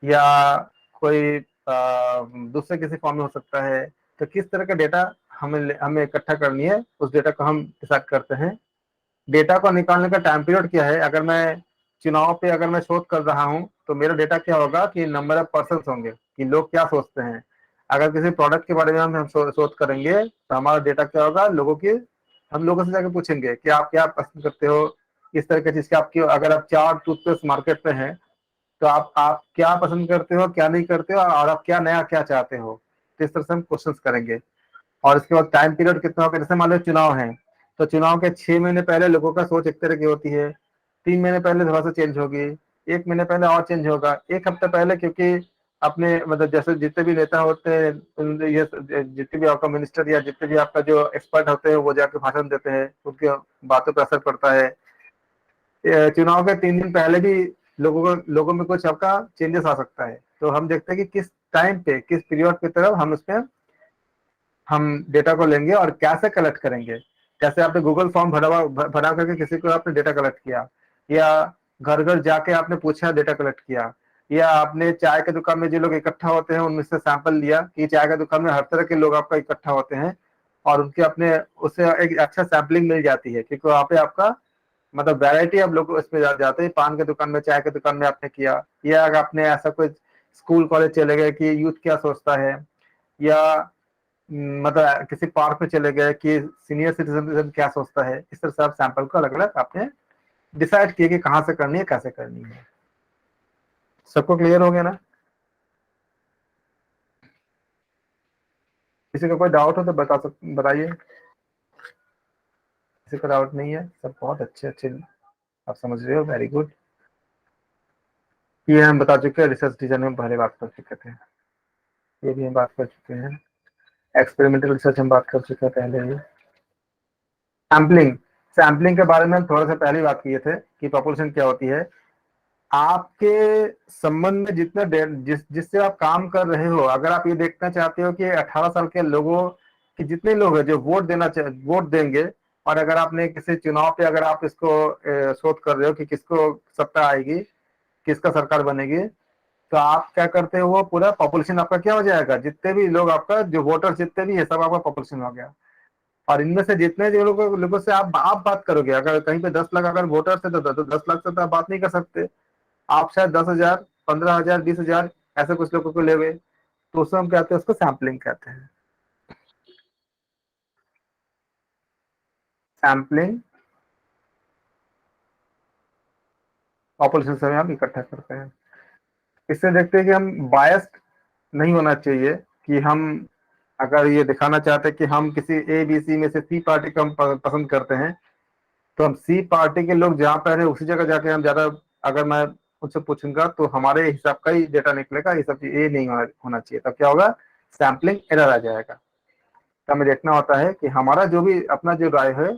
या कोई दूसरे किसी फॉर्म में हो सकता है। तो किस तरह का डेटा हमें इकट्ठा करनी है, उस डेटा को हम डिसाइड करते हैं। डेटा को निकालने का टाइम पीरियड क्या है, अगर मैं चुनाव पे अगर मैं शोध कर रहा हूँ तो मेरा डेटा क्या होगा कि नंबर ऑफ पर्सन होंगे, कि लोग क्या सोचते हैं। अगर किसी प्रोडक्ट के बारे में हम शोध करेंगे तो हमारा डेटा क्या होगा, हम लोगों से जाकर पूछेंगे कि आप क्या पसंद करते हो, इस तरह की चीज की आपकी, अगर आप 4 टूथपेस्ट मार्केट में है तो आप क्या पसंद करते हो, क्या नहीं करते हो, और आप क्या नया क्या चाहते हो। तो इस तरह से हम क्वेश्चंस करेंगे। और इसके बाद टाइम पीरियड कितना होगा, जैसे मान लो चुनाव है तो चुनाव के 6 महीने पहले लोगों का सोच एक तरह की होती है, 3 महीने पहले थोड़ा सा चेंज होगी, 1 महीने पहले और चेंज होगा, 1 हफ्ते पहले, क्योंकि अपने मतलब जैसे जितने भी नेता होते हैं, ये जितने भी आपका मिनिस्टर या जितने भी आपका जो एक्सपर्ट होते हैं वो जाके भाषण देते हैं, उनकी बातों पर असर पड़ता है। चुनाव के 3 दिन पहले भी लोगों में कुछ आपका चेंजेस आ सकता है। तो हम देखते हैं कि किस टाइम पे, किस पीरियड की तरफ हम डेटा को लेंगे और कैसे कलेक्ट करेंगे। जैसे आपने गूगल फॉर्म भरा करके किसी को आपने डेटा कलेक्ट किया, या घर घर जाके आपने पूछा, डेटा कलेक्ट किया, या आपने चाय के दुकान में जो लोग इकट्ठा होते हैं उनमें से सैंपल लिया कि चाय के दुकान में हर तरह के लोग आपका इकट्ठा होते हैं, और उनके अपने उससे एक अच्छा सैंपलिंग मिल जाती है, क्योंकि वहाँ पे आपका मतलब वैरायटी आप लोग इसमें जाते हैं। पान के दुकान में, चाय के दुकान में आपने किया, या अगर आपने ऐसा कोई स्कूल कॉलेज चले गए कि यूथ क्या सोचता है, या मतलब किसी पार्क में चले गए कि सीनियर सिटीजन क्या सोचता है। इस तरह से आप सैंपल को अलग अलग आपने डिसाइड किए कि कहाँ से करनी है, कैसे करनी है। सबको क्लियर हो गया ना? किसी का कोई डाउट हो तो बताइए। किसी का डाउट नहीं है, सब बहुत अच्छे आप समझ रहे हो, वेरी गुड। ये हम बता चुके हैं, रिसर्च डिजाइन में पहले बात कर चुके थे, ये भी हम बात कर चुके हैं। एक्सपेरिमेंटल रिसर्च हम बात कर चुके हैं पहले ही। सैम्पलिंग, सैम्पलिंग के बारे में हम थोड़ा सा पहले ही बात किए थे कि पॉपुलेशन क्या होती है। आपके संबंध में जिससे आप काम कर रहे हो, अगर आप ये देखना चाहते हो कि 18 साल के लोगों कि जितने लोग हैं जो वोट देंगे, और अगर आपने किसी चुनाव पे अगर आप इसको शोध कर रहे हो कि किसको सत्ता आएगी, किसका सरकार बनेगी, तो आप क्या करते हो, वो पूरा पॉपुलेशन आपका क्या हो जाएगा, जितने भी लोग आपका जो वोटर जितने भी है सब आपका पॉपुलेशन हो गया। और इनमें से जितने जो लोगों से आप बात करोगे, अगर कहीं पे 10 लाख अगर वोटर्स है तो 10 लाख से तो आप बात नहीं कर सकते, आप शायद 10,000, 15,000, 20,000 ऐसे कुछ लोगों को ले गए, तो उसको हम कहते हैं, उसको सैम्पलिंग कहते हैं। सैम्पलिंग पॉपुलेशन से हम इकट्ठा करते हैं। इससे देखते हैं कि हम बायस्ड नहीं होना चाहिए, कि हम अगर ये दिखाना चाहते हैं कि हम किसी ABC में से C पार्टी को हम पसंद करते हैं, तो हम C पार्टी के लोग जहाँ पर है उसी जगह जाके हम ज्यादा, अगर मैं उनसे पूछूंगा तो हमारे हिसाब का ही डेटा निकलेगा, ये सब चीज ये नहीं होना चाहिए। तब क्या होगा, सैम्पलिंग एरर आ जाएगा। तो हमें देखना होता है कि हमारा जो भी अपना जो राय है,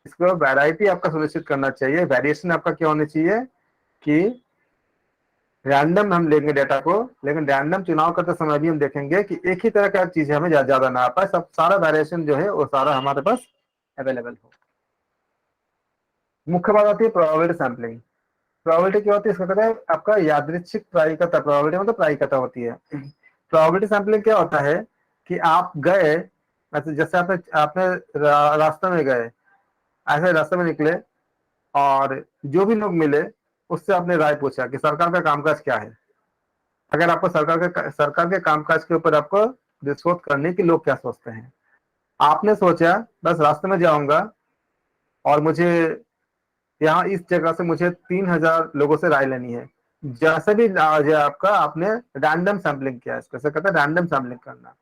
इसको वैरायटी आपका सुनिश्चित करना चाहिए, वेरिएशन आपका क्या होनी चाहिए, कि रैंडम हम लेंगे डेटा को, लेकिन रैंडम चुनाव करते समय भी हम देखेंगे कि एक ही तरह का चीज हमें ज्यादा ना आ पाए, सब सारा वेरिएशन जो है वो सारा हमारे पास अवेलेबल हो। मुख्य बात आती है प्रोबेबिलिटी सैम्पलिंग। प्रोबेबिलिटी क्या होती है, इसका कहता है आपका यादृच्छिक प्रायिकता। प्रोबेबिलिटी मतलब प्रायिकता होती है। प्रोबेबिलिटी सैम्पलिंग क्या होता है कि आप गए, जैसे आपने रास्ते में गए, ऐसे रास्ते में निकले और जो भी लोग मिले उससे आपने राय पूछा कि सरकार का कामकाज क्या है। अगर आपको सरकार के कामकाज के ऊपर आपको शोध करने की लोग क्या सोचते हैं, आपने सोचा बस रास्ते में जाऊंगा और मुझे यहाँ इस जगह से मुझे 3,000 लोगों से राय लेनी है, जैसे भी आ जाए आपका, आपने रैंडम सैम्पलिंग किया, इसको कहते हैं रैंडम सैम्पलिंग करना।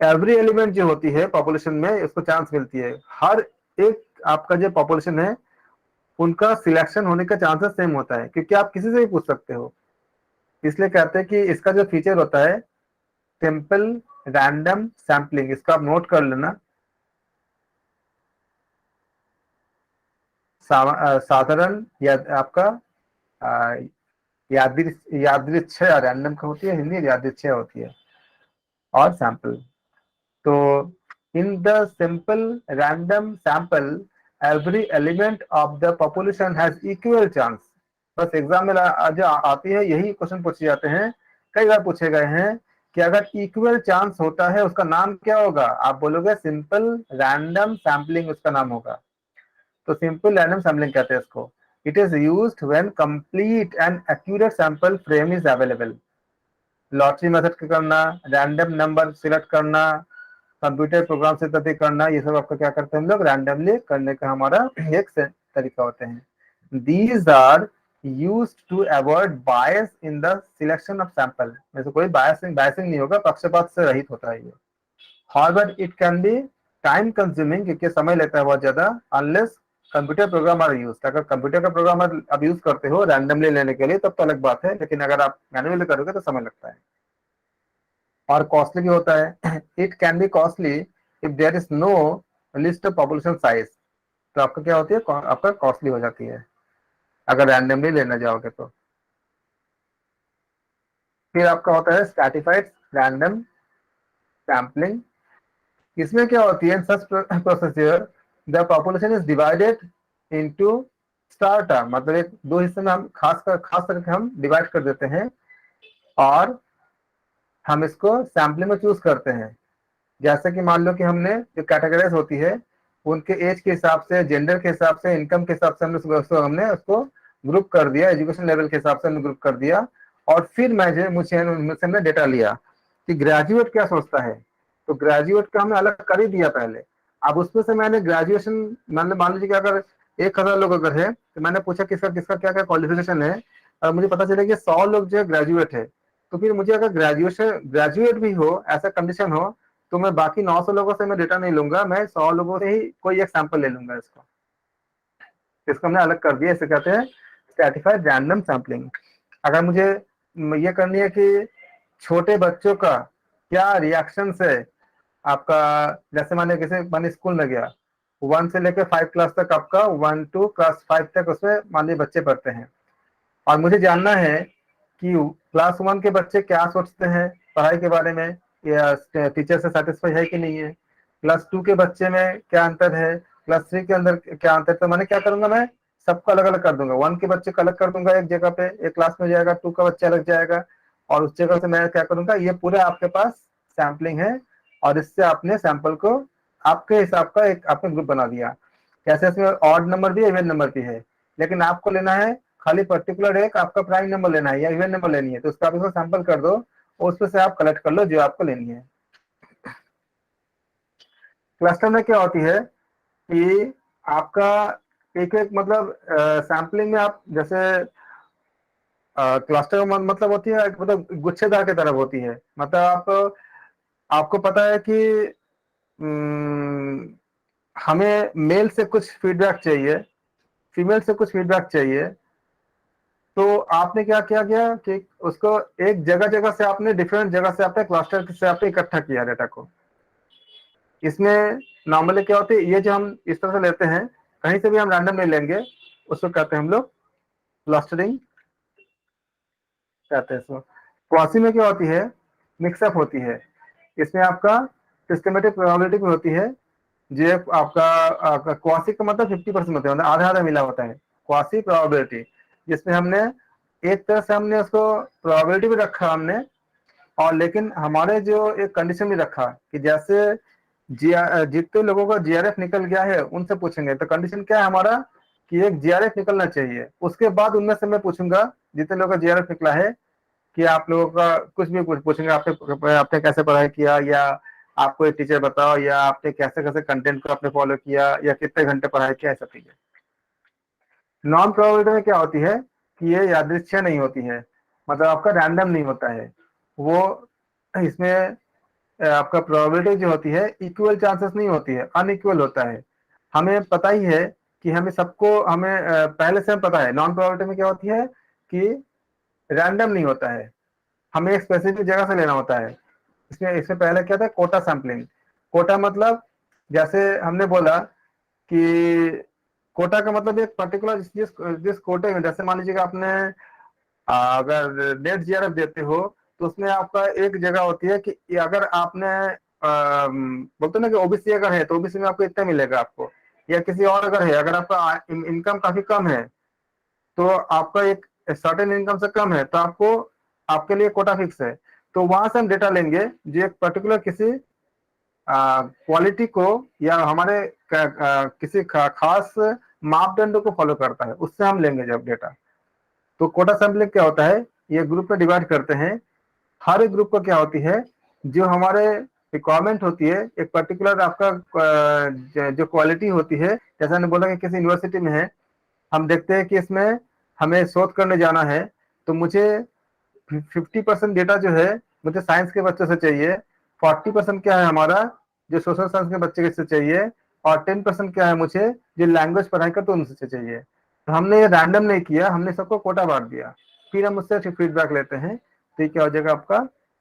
एवरी एलिमेंट जो होती है पॉपुलेशन में, इसको चांस मिलती है, हर एक आपका जो पॉपुलेशन है उनका सिलेक्शन होने का चांसेस सेम होता है, क्योंकि आप किसी से भी पूछ सकते हो। इसलिए कहते हैं कि इसका जो फीचर होता है सिंपल रैंडम सैम्पलिंग, इसका आप नोट कर लेना। साधारण या आपका यादृच्छिक रैंडम का होती है, हिंदी यादृच्छिक होती है, और सैंपल। तो in the simple random sample every element of the population has equal chance. बस एग्जाम में जो आती है यही क्वेश्चन पूछे जाते हैं, कई बार पूछे गए हैं कि अगर इक्वल चांस होता है उसका नाम क्या होगा, आप बोलोगे सिंपल रैंडम सैम्पलिंग उसका नाम होगा। तो सिंपल रैंडम सैम्पलिंग कहते हैं इसको। It is used when complete and accurate sample frame is available. Lottery method करना, रैंडम नंबर सिलेक्ट करना, कंप्यूटर प्रोग्राम से तय करना, ये सब आपका क्या करते हैं हम लोग रैंडमली करने का हमारा एक तरीका होते हैं। These are used to avoid bias in the selection of sample। में से कोई बायसिंग नहीं होगा, पक्षपात से रहित होता है ये। However, it can be time consuming, क्योंकि समय लेता है बहुत ज्यादा, unless computer program are use. अगर कंप्यूटर का प्रोग्राम आप यूज करते हो रैंडमली लेने के लिए तब तो अलग बात है, लेकिन अगर आप मैन्युअली करोगे तो समय लगता है और कॉस्टली भी होता है। It can be costly if there is no list of population size. तो आपका क्या होती है, आपका कॉस्टली हो जाती है अगर रैंडमली लेना जाओगे तो। फिर आपका होता है स्ट्रैटिफाइड रैंडम सैम्पलिंग। इसमें क्या होती है, such procedure the population is divided into strata, मतलब एक दो हिस्से में हम खास करके हम डिवाइड कर देते हैं और हम इसको सैम्पलिंग में चूज करते हैं। जैसे कि मान लो कि हमने जो कैटेगरीज होती है उनके एज के हिसाब से, जेंडर के हिसाब से, इनकम के हिसाब से हमने उसको ग्रुप कर दिया, एजुकेशन लेवल के हिसाब से हमने ग्रुप कर दिया। और फिर मुझसे हमने डेटा लिया कि ग्रेजुएट क्या सोचता है, तो ग्रेजुएट का हमने अलग कर ही दिया पहले। अब उसमें से मैंने ग्रेजुएशन, मान लीजिए कि अगर 1,000 लोग अगर है तो मैंने पूछा किसका किसका क्या क्या क्वालिफिकेशन है, और मुझे पता चला कि 100 लोग जो है ग्रेजुएट है, तो फिर मुझे अगर ग्रेजुएट भी हो, ऐसा कंडीशन हो, तो मैं बाकी 900 लोगों से मैं डेटा नहीं लूंगा, मैं 100 लोगों से ही कोई एक सैंपल ले लूंगा। इसको हमने अलग कर दिया, इसे कहते हैं स्ट्रैटिफाइड रैंडम सैम्पलिंग। अगर मुझे ये करनी है कि छोटे बच्चों का क्या रिएक्शन है आपका, जैसे मैंने स्कूल में गया, 1 से लेकर 5 क्लास तक आपका 1 to क्लास 5 तक उसमें मान लीजिए बच्चे पढ़ते हैं, और मुझे जानना है कि क्लास 1 के बच्चे क्या सोचते हैं पढ़ाई के बारे में, या टीचर से सेटिस्फाई है कि नहीं है, क्लास 2 के बच्चे में क्या अंतर है, क्लास 3 के अंदर क्या अंतर है। तो मैंने क्या करूंगा, मैं सबको अलग अलग कर दूंगा। 1 के बच्चे को अलग कर दूंगा एक जगह पे, एक क्लास में जाएगा, 2 का बच्चा अलग जाएगा, और उस जगह से मैं क्या करूंगा, ये पूरा आपके पास सैम्पलिंग है, और इससे आपने सैंपल को आपके हिसाब का एक आपने ग्रुप बना दिया। कैसे इसमें ऑड नंबर भी है, इवन नंबर भी है, लेकिन आपको लेना है खाली पर्टिकुलर एक आपका प्राइम नंबर लेना है या इवन नंबर लेनी है, तो उसका आप इसको सैंपल कर दो और उसमें से आप कलेक्ट कर लो जो आपको लेनी है। क्लस्टर में क्या होती है कि आपका एक एक मतलब सैम्पलिंग में आप जैसे क्लस्टर मतलब होती है, मतलब गुच्छेदार की तरफ होती है। मतलब आपको पता है कि हमें मेल से कुछ फीडबैक चाहिए, फीमेल से कुछ फीडबैक चाहिए, तो आपने क्या किया गया कि उसको एक जगह जगह से आपने डिफरेंट जगह से आपने क्लस्टर से आपने इकट्ठा किया डेटा को। इसमें नॉर्मली क्या होती है, ये जो हम इस तरह से लेते हैं, कहीं से भी हम रैंडम नहीं लेंगे, उसको कहते हैं हम लोग क्लस्टरिंग कहते हैं इसको। क्वासी में क्या होती है, मिक्सअप होती है। इसमें आपका सिस्टमेटिक प्रोबेबिलिटी भी होती है, जो आपका क्वासी का मतलब 50% होता है, मतलब आधा आधा मिला होता है क्वासी प्रोबेबिलिटी, जिसमें हमने एक तरह से हमने उसको प्रोबेबिलिटी भी रखा हमने, और लेकिन हमारे जो एक कंडीशन भी रखा कि जैसे जितने लोगों का जीआरएफ निकल गया है उनसे पूछेंगे, तो कंडीशन क्या है हमारा कि एक जीआरएफ निकलना चाहिए। उसके बाद उनमें से मैं पूछूंगा जितने लोगों का जीआरएफ निकला है कि आप लोगों का कुछ भी पूछेंगे, आपने कैसे पढ़ाई किया, या आपको एक टीचर बताओ, या आपने कैसे कैसे कंटेंट को आपने फॉलो किया, या कितने घंटे पढ़ाई किया, ऐसा चीजें। नॉन प्रोबेबिलिटी में क्या होती है कि ये यादृच्छिक नहीं होती है, मतलब आपका रैंडम नहीं होता है वो। इसमें आपका प्रोबेबिलिटी जो होती है इक्वल चांसेस नहीं होती है, अनइक्वल होता है। हमें पता ही है कि हमें सबको हमें पहले से पता है। नॉन प्रोबेबिलिटी में क्या होती है कि रैंडम नहीं होता है, हमें एक स्पेसिफिक जगह से लेना होता है। इसमें पहले क्या था, कोटा सैम्पलिंग। कोटा मतलब जैसे हमने बोला कि कोटा का मतलब एक पर्टिकुलर जिस कोटे में, जैसे मान लीजिएगा आपने अगर नेट जीआरएफ देते हो तो उसमें आपका एक जगह होती है कि अगर आपने बोलते ना कि ओबीसी अगर है तो ओबीसी में आपको इतना मिलेगा आपको, या किसी और अगर है, अगर आपका इनकम काफी कम है तो आपका एक सर्टेन इनकम से कम है तो आपको आपके लिए कोटा फिक्स है। तो वहां से हम डेटा लेंगे जो एक पर्टिकुलर किसी क्वालिटी को या हमारे किसी खास मापदंड को फॉलो करता है, उससे हम लेंगे जब डेटा। तो कोटा सैम्पलिंग क्या होता है, ये ग्रुप में डिवाइड करते हैं। हर एक ग्रुप को क्या होती है, जो हमारे रिक्वायरमेंट होती है, एक पर्टिकुलर आपका जो क्वालिटी होती है। जैसा मैंने बोला कि किसी यूनिवर्सिटी में है, हम देखते हैं कि इसमें हमें शोध करने जाना है, तो मुझे 50% डेटा जो है मुझे साइंस के बच्चों से चाहिए, 40% क्या है हमारा जो सोशल साइंस के बच्चे से चाहिए, और 10% क्या है मुझे जो लैंग्वेज पढ़ाई करते तो उनसे चाहिए। तो हमने ये रैंडम नहीं किया, हमने सबको कोटा बांट दिया, फिर हम उससे फीडबैक लेते हैं, तो क्या हो जाएगा आपका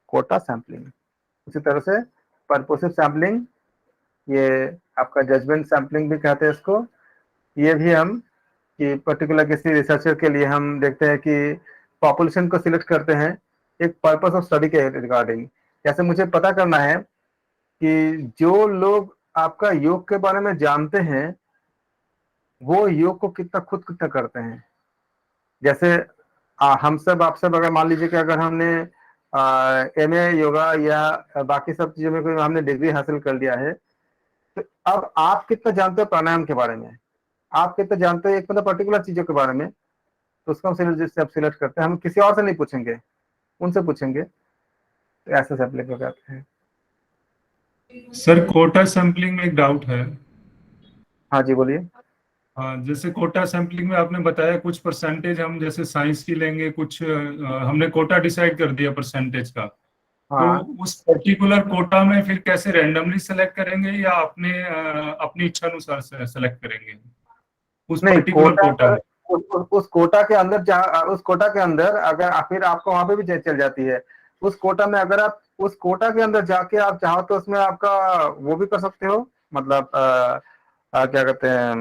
कोटा सैम्पलिंग। उसी तरह से परपोसिव सैम्पलिंग, ये आपका जजमेंट सैम्पलिंग भी कहते हैं इसको। ये भी हम कि पर्टिकुलर किसी रिसर्चर के लिए हम देखते हैं कि पॉपुलेशन को सिलेक्ट करते हैं एक पर्पस ऑफ स्टडी के रिगार्डिंग। जैसे मुझे पता करना है कि जो लोग आपका योग के बारे में जानते हैं वो योग को कितना करते हैं। जैसे हम सब आप सब अगर मान लीजिए कि अगर हमने एमए योगा या बाकी सब चीजों में कोई हमने डिग्री हासिल कर लिया है, तो अब आप कितना जानते हो प्राणायाम के बारे में, आप कितना जानते हो एक मतलब पर्टिकुलर चीजों के बारे में, तो उसको हम सिलेक्ट करते हैं। हम किसी और से नहीं पूछेंगे, उनसे पूछेंगे। तो ऐसे सैम्पलिंग को कहते हैं। सर कोटा सैम्पलिंग में एक डाउट है। हाँ जी बोलिए। हाँ, जैसे कोटा सैम्पलिंग में आपने बताया कुछ परसेंटेज हम जैसे साइंस की लेंगे, कुछ हमने कोटा डिसाइड कर दिया परसेंटेज का, हाँ, तो उस पर्टिकुलर कोटा में फिर कैसे रैंडमली सेलेक्ट करेंगे या अपने अपनी इच्छा अनुसार सेलेक्ट करेंगे उस नहीं पर्टिकुलर कोटा कोटा में? उस कोटा के अंदर उस कोटा के अंदर अगर फिर आपको वहां पे भी चल जाती है उस कोटा में। अगर आप उस कोटा के अंदर जाके आप चाहो तो उसमें आपका वो भी कर सकते हो, मतलब क्या कहते हैं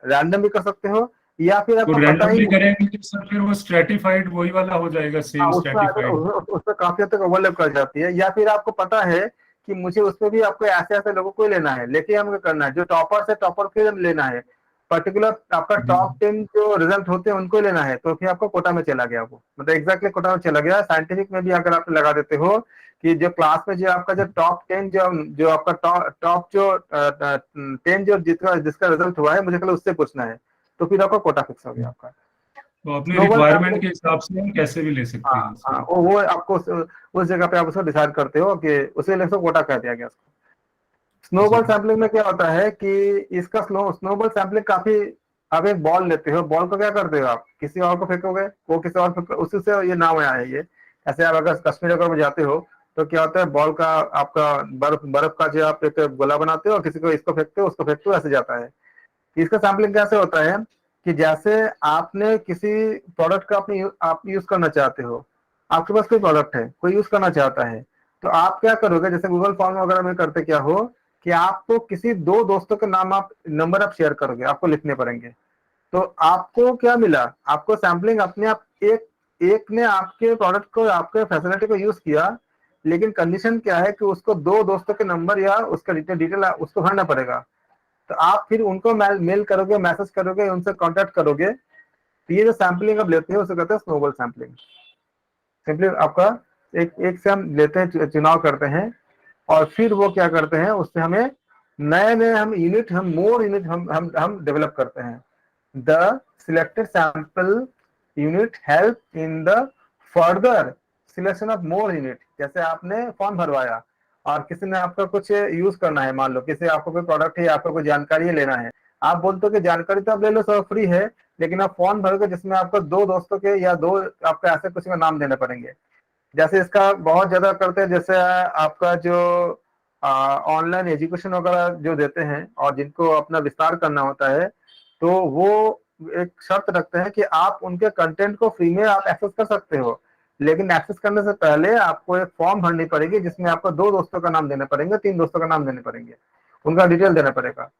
रैंडम भी कर सकते हो, या फिर तो आपको पता ही रैंडमली नहीं। करेंगे तो सर फिर वो स्ट्रेटिफाइड वही वाला हो जाएगा, सेम स्ट्रेटिफाइड। उसमें काफी हद तक ओवरलैप कर जाती है। या फिर आपको पता है कि मुझे उसमें भी आपको ऐसे ऐसे लोगों को ही लेना है, लेकिन हमें करना है जो टॉपर से टॉपर के लेना है, पर्टिकुलर आपका जी। टॉप 10 जो रिजल्ट होते हैं उनको ही लेना है, तो फिर आपको कोटा में चला गया, वो मतलब एग्जैक्टली कोटा में चला गया। साइंटिफिक में भी अगर आप लगा देते हो कि जो क्लास में जो आपका जो टॉप 10 जो आपका टॉप जो 10 जो जिसका रिजल्ट हुआ है, मुझे कल उससे पूछना है, तो फिर आपका कोटा फिक्स हो गया आपका। तो अपने स्नोबॉल रिक्वायरमेंट के हिसाब से हम कैसे भी ले सकते हाँ हैं हाँ, इसको। वो आपको उस जगह पे आप उसको डिसाइड करते हो कि उसे लेकर कोटा कह दिया गया उसको। जी। स्नोबॉल सैम्पलिंग में क्या होता है कि इसका स्नोबॉल सैम्पलिंग काफी, आप एक बॉल लेते हो, बॉल को क्या करते हो, आप किसी और को फेंकोगे, वो किसी और उसी से ये नाम आया है ये। ऐसे आप अगर कश्मीर अगर जाते हो तो क्या होता है, बॉल का आपका बर्फ बर्फ का जो आप एक गोला बनाते हो, किसी को इसको फेंकते हो उसको फेंकते हो, ऐसे जाता है। इसका सैम्पलिंग कैसे होता है कि जैसे आपने किसी प्रोडक्ट का आप यूज करना चाहते हो, आपके पास कोई प्रोडक्ट है, कोई यूज करना चाहता है, तो आप क्या करोगे, जैसे गूगल फॉर्म वगैरह में करते क्या हो कि आपको किसी दो दोस्तों के नाम आप नंबर आप शेयर करोगे, आपको लिखने पड़ेंगे। तो आपको क्या मिला, आपको सैम्पलिंग अपने आप एक एक ने आपके प्रोडक्ट को आपके फैसिलिटी को यूज किया, लेकिन कंडीशन क्या है कि उसको दो दोस्तों के नंबर या उसका डिटेल उसको भरना पड़ेगा। तो आप फिर उनको मेल करोगे, मैसेज करोगे, उनसे कांटेक्ट करोगे, तो ये जो सैम्पलिंग आप लेते हैं उसे कहते हैं स्नोबॉल सैम्पलिंग। सिंपली आपका एक एक से हम लेते हैं, चुनाव करते हैं, और फिर वो क्या करते हैं, उससे हमें नए नए हम यूनिट, हम मोर यूनिट हम डेवलप करते हैं। The selected sample unit help in the further selection of more unit. जैसे आपने फॉर्म भरवाया और किसी ने आपका कुछ यूज करना है, मान लो किसी आपको कोई प्रोडक्ट है, आपको कोई जानकारी लेना है, आप बोलते हो कि जानकारी तो आप ले लो, सब फ्री है, लेकिन आप फॉर्म भरोगे जिसमें आपको दो दोस्तों के या दो आपको ऐसे कुछ का नाम देने पड़ेंगे। जैसे इसका बहुत ज्यादा करते हैं, जैसे आपका जो ऑनलाइन एजुकेशन वगैरह जो देते हैं और जिनको अपना विस्तार करना होता है, तो वो एक शर्त रखते हैं कि आप उनके कंटेंट को फ्री में आप एक्सेस कर सकते हो, लेकिन एक्सेस करने से पहले आपको एक फॉर्म भरनी पड़ेगी जिसमें आपको दो दोस्तों का नाम देने पड़ेंगे, तीन दोस्तों का नाम देने पड़ेंगे, उनका डिटेल देना पड़ेगा।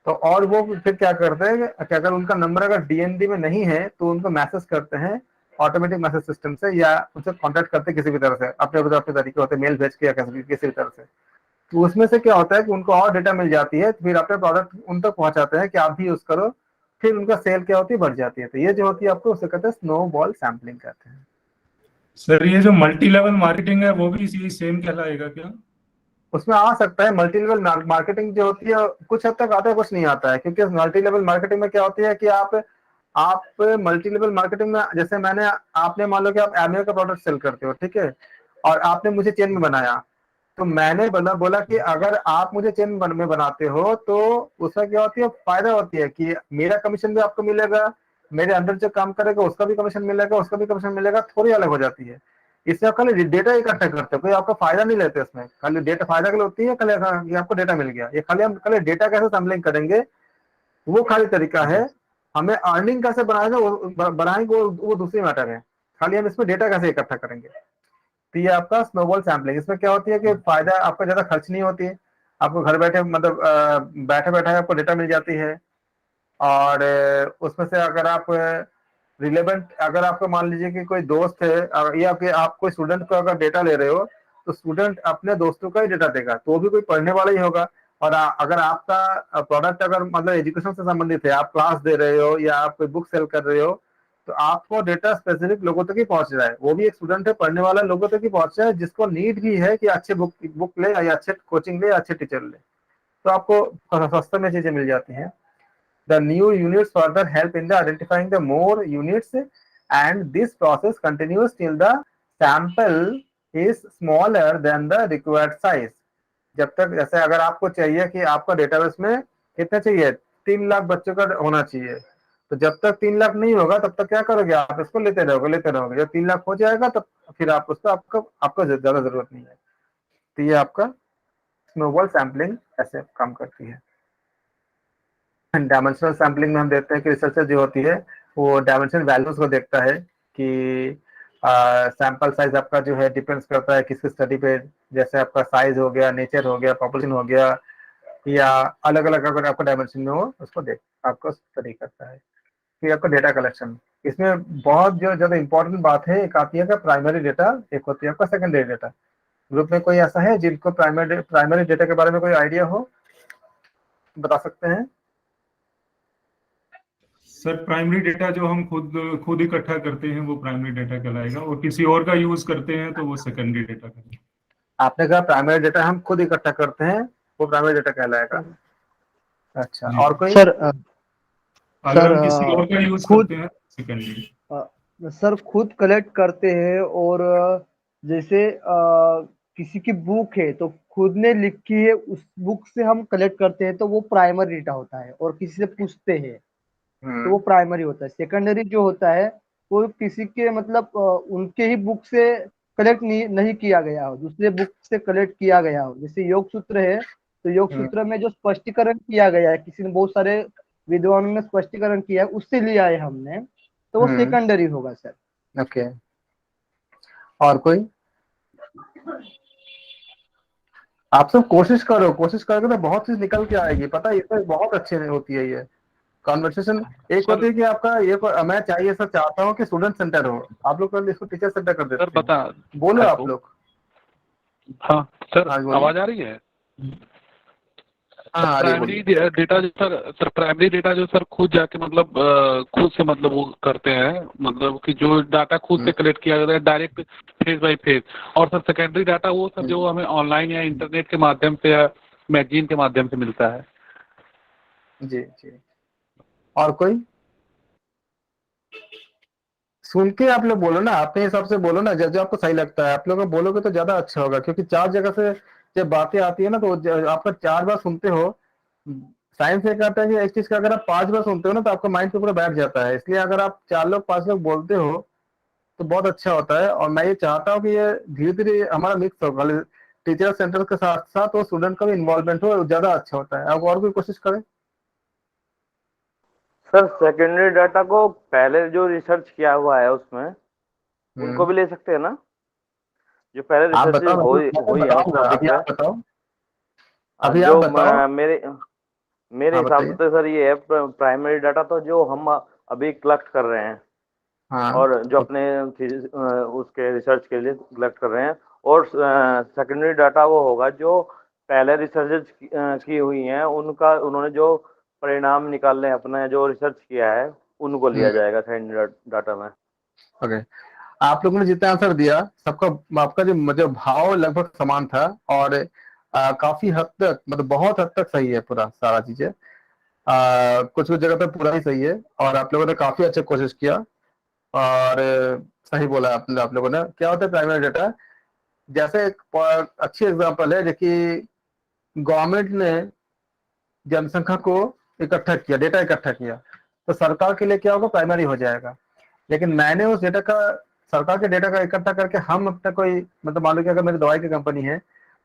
तो और वो फिर क्या करते हैं कि अगर उनका नंबर अगर डीएनडी में नहीं है तो उनको मैसेज करते हैं ऑटोमेटिक मैसेज सिस्टम से, या उनसे कांटेक्ट करते हैं किसी भी तरह से, अपने तरीके होते हैं, मेल भेज के या किसी भी तरह से। तो उसमें से क्या होता है कि उनको और डेटा मिल जाती है, फिर अपने प्रोडक्ट उन तक पहुंचाते हैं कि आप भी यूज करो, फिर उनका सेल क्या होती है, बढ़ जाती है। तो ये जो होती है आपको उसे कहते हैं स्नो बॉल सैम्पलिंग कहते हैं। सर ये जो मल्टी लेवल मार्केटिंग है वो भी इसी सेम कहलाएगा क्या? उसमें आ सकता है। मल्टी लेवल मार्केटिंग जो होती है कुछ हद तक आता है, कुछ नहीं आता है, क्योंकि मल्टी लेवल मार्केटिंग में क्या होती है कि आप मल्टी लेवल मार्केटिंग में, जैसे आपने मान लो कि आप एमए का प्रोडक्ट सेल करते हो, ठीक है, और आपने मुझे चेन में बनाया, तो मैंने बोला कि अगर आप मुझे चेन में बनाते हो तो उसमें क्या होती है, फायदा होती है कि मेरा कमीशन भी आपको मिलेगा, मेरे अंदर जो काम करेगा उसका भी कमीशन मिलेगा, उसका भी कमीशन मिलेगा, थोड़ी अलग हो जाती है। इससे आप खाली डेटा इकट्ठा करते हो, कोई आपका फायदा नहीं लेते इसमें, खाली डेटा फायदा के लिए होती है, खाली आपको डेटा मिल गया, ये खाली हम खाली डेटा कैसे सैम्पलिंग करेंगे वो खाली तरीका है। हमें अर्निंग कैसे बनाएंगे वो दूसरी मैटर है, खाली हम इसमें डेटा कैसे इकट्ठा करेंगे। तो ये आपका स्नोबॉल सैम्पलिंग, इसमें क्या होती है कि फायदा आपका ज्यादा खर्च नहीं होती है, आपको घर बैठे मतलब बैठे बैठे आपको डेटा मिल जाती है, और उसमें से अगर आप रिलेवेंट, अगर आपको मान लीजिए कि कोई दोस्त है या कि आप कोई स्टूडेंट को अगर डेटा ले रहे हो, तो स्टूडेंट अपने दोस्तों का ही डेटा देगा, तो वो भी कोई पढ़ने वाला ही होगा। और अगर आपका प्रोडक्ट अगर मतलब एजुकेशन से संबंधित है, आप क्लास दे रहे हो या आप कोई बुक सेल कर रहे हो, तो आपको डेटा स्पेसिफिक लोगों तक ही पहुंच रहा है, वो भी एक स्टूडेंट है, पढ़ने वाला लोगों तक ही पहुंच रहा है, जिसको नीड भी है कि अच्छे बुक ले या अच्छे कोचिंग ले या अच्छे टीचर ले, तो आपको सस्ते में चीजें मिल जाती हैं। The new units further help in the identifying the more units, and this process continues till the sample is smaller than the required size. जब तक, जैसे अगर आपको चाहिए कि आपका डेटाबेस में कितने चाहिए, 3 लाख बच्चों का होना चाहिए, तो जब तक 3 लाख नहीं होगा तब तक क्या करोगे, आप इसको लेते रहोगे, जब 3 लाख हो जाएगा तब फिर आप उसको आपको ज्यादा जरूरत नहीं है। तो ये आपका स्नोबॉल सैम्पलिंग ऐसे काम करती है। डायमेंशनल सैम्पलिंग में हम देखते हैं कि रिसर्चर जो होती है वो डायमेंशनल वैल्यूज को देखता है कि सैंपल साइज आपका जो है डिपेंड्स करता है किस स्टडी पे, जैसे आपका साइज हो गया, नेचर हो गया, पॉपुलेशन हो गया, या अलग अलग अगर आपका डायमेंशन में हो उसको देख आपको स्टडी करता है। फिर आपका डेटा कलेक्शन, इसमें बहुत जो ज्यादा इंपॉर्टेंट बात है, एक आती है का प्राइमरी डेटा, एक होती है आपका सेकेंडरी डेटा। ग्रुप में कोई ऐसा है जिनको प्राइमरी डेटा के बारे में कोई आइडिया हो, बता सकते हैं? सर प्राइमरी डेटा जो हम खुद इकट्ठा करते हैं वो प्राइमरी डेटा कहलाएगा, और किसी और का यूज करते हैं तो वो सेकेंडरी डेटा कहलाएगा। आपने कहा प्राइमरी डेटा हम खुद इकट्ठा करते हैं वो प्राइमरी डेटा कहलाएगा। अच्छा, जी। और कोई? सर अगर हम किसी और का यूज खुद करते हैं सेकेंडरी। सर खुद कलेक्ट करते हैं, और जैसे किसी की बुक है तो खुद ने लिखी है, उस बुक से हम कलेक्ट करते हैं तो वो प्राइमरी डेटा होता है, और किसी से पूछते हैं तो वो प्राइमरी होता है। सेकेंडरी जो होता है वो किसी के मतलब उनके ही बुक से कलेक्ट नहीं किया गया हो, दूसरे बुक से कलेक्ट किया गया हो। जैसे योग सूत्र है तो योग सूत्र में जो स्पष्टीकरण किया गया है, किसी ने बहुत सारे विद्वानों ने स्पष्टीकरण किया है, उससे लिया है हमने, तो वो सेकेंडरी होगा सर। ओके, और कोई? आप सब कोशिश करो, कोशिश करोगे तो बहुत चीज निकल के आएगी, पता है इसमें बहुत अच्छी होती है ये कॉन्वर्सेशन। एक होती है कि आपका ये मैं चाहिए सर, चाहता हूँ कि स्टूडेंट सेंटर हो, आप लोग इसको टीचर सेंटर कर देते सर बता हैं। बोलो आप लोग। हाँ सर, हाँ, बोलिए। आवाज आ रही है? हाँ, आ रही है, प्राइमरी बोलिए। डेटा जो सर प्राइमरी डेटा जो सर खुद जाके मतलब खुद से मतलब वो करते हैं, मतलब कि जो डाटा खुद से कलेक्ट किया जाता है डायरेक्ट फेज बाय फेज। और सर सेकेंडरी डाटा वो सर जो हमें ऑनलाइन या इंटरनेट के माध्यम से या मैगजीन के माध्यम से मिलता है। जी जी, और कोई? सुन के आप लोग बोलो ना, अपने हिसाब से बोलो ना, जो आपको सही लगता है आप लोग बोलोगे तो ज्यादा अच्छा होगा, क्योंकि 4 जगह से जब बातें आती है ना तो आपका 4 बार सुनते हो। साइंस ये कहता है कि एक चीज का अगर आप 5 बार सुनते हो ना तो आपका माइंड पे पूरा बैठ जाता है, इसलिए अगर आप 4 लोग 5 लोग बोलते हो तो बहुत अच्छा होता है। और मैं ये चाहता हूँ कि ये धीरे धीरे हमारा मिक्स होगा, टीचर सेंटर के साथ साथ वो स्टूडेंट का भी इन्वॉल्वमेंट हो, ज्यादा अच्छा होता है। अब और कोई कोशिश करें? सर सेकेंडरी डाटा को पहले जो रिसर्च किया हुआ है उसमें उनको भी ले सकते हैं ना, जो पहले आप रिसर्च बताओ, हुई है उस टॉपिक अभी पे? आप बताओ, अभी आप बताओ। मेरे हाँ, हिसाब से बताइए। तो सर ये है, प्राइमरी डाटा तो जो हम अभी कलेक्ट कर रहे हैं हाँ, और जो अपने उसके रिसर्च के लिए कलेक्ट कर रहे हैं, और सेकेंडरी डाटा वो होगा जो पहले रिसर्च की हुई हैं, उनका उन्होंने जो परिणाम निकाले हैं अपना जो रिसर्च किया है उनको लिया जाएगा सेकेंडरी डाटा में। ओके, आप लोगों ने जितना आंसर दिया सबका आपका जो भाव लगभग समान था, और काफी हद तक मतलब बहुत हद तक सही है पूरा सारा चीजें। कुछ कुछ जगह पे पूरा ही सही है, और आप लोगों ने काफी अच्छा कोशिश किया, और सही बोला आप लोगों ने। क्या होता है प्राइमरी डेटा? जैसे एक अच्छी एग्जांपल है, जो कि गवर्नमेंट ने जनसंख्या को इकट्ठा किया, डेटा इकट्ठा किया, तो सरकार के लिए क्या होगा, प्राइमरी हो जाएगा। लेकिन मैंने उस डेटा का, सरकार के डेटा का इकट्ठा करके हम अपना कोई मतलब मान लो कि अगर मेरी दवाई की कंपनी है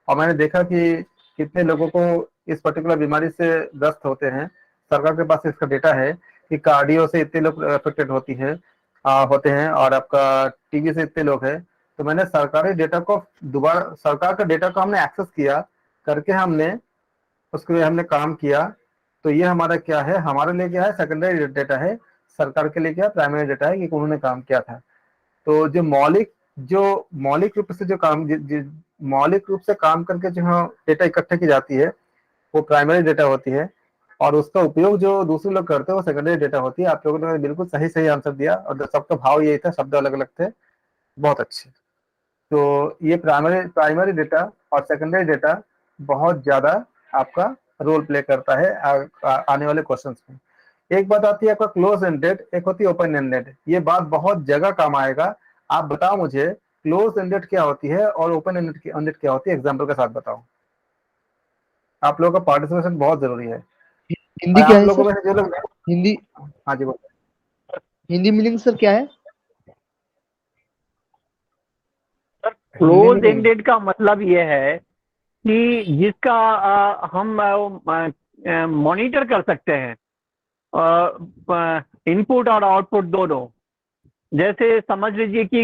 और मैंने देखा कि कितने लोगों को इस पर्टिकुलर बीमारी से ग्रस्त होते हैं, सरकार के पास इसका डेटा है कि कार्डियो से इतने लोग अफेक्टेड होते हैं और आपका टीबी से इतने लोग हैं, तो मैंने सरकारी डेटा को दोबारा, सरकार का डेटा को हमने एक्सेस किया करके हमने उसके लिए हमने काम किया। तो ये हमारा क्या है, हमारे लिए क्या है, सेकेंडरी डेटा है। सरकार के लिए क्या प्राइमरी डेटा है कि उन्होंने काम किया था। तो जो मौलिक रूप से जो काम मौलिक रूप से काम करके जो डेटा इकट्ठा की जाती है वो प्राइमरी डेटा होती है, और उसका उपयोग जो दूसरे लोग करते हैं वो सेकेंडरी डेटा होती है। आप लोगों ने बिल्कुल सही सही आंसर दिया, और सबका भाव यही था, शब्द अलग अलग थे, बहुत अच्छे। तो ये प्राइमरी डेटा और सेकेंडरी डेटा बहुत ज्यादा आपका रोल प्ले करता है आने वाले क्वेश्चंस में। एक बात आती है आपका क्लोज एंडेड, एक होती है ओपन एंडेड। ये बात बहुत जगह काम आएगा। आप बताओ मुझे क्लोज एंडेड क्या होती है और ओपन एंडेड क्या होती है, एग्जाम्पल के साथ बताओ। आप लोगों का पार्टिसिपेशन बहुत जरूरी है। हिंदी और क्या आप है लोगों सर? में से जो लोग, हिंदी हाँ जी बोलो। हिंदी मीनिंग सर क्या है? क्लोज एंडेड का मतलब ये है कि जिसका हम मॉनिटर कर सकते हैं, इनपुट और आउटपुट दोनों। जैसे समझ लीजिए कि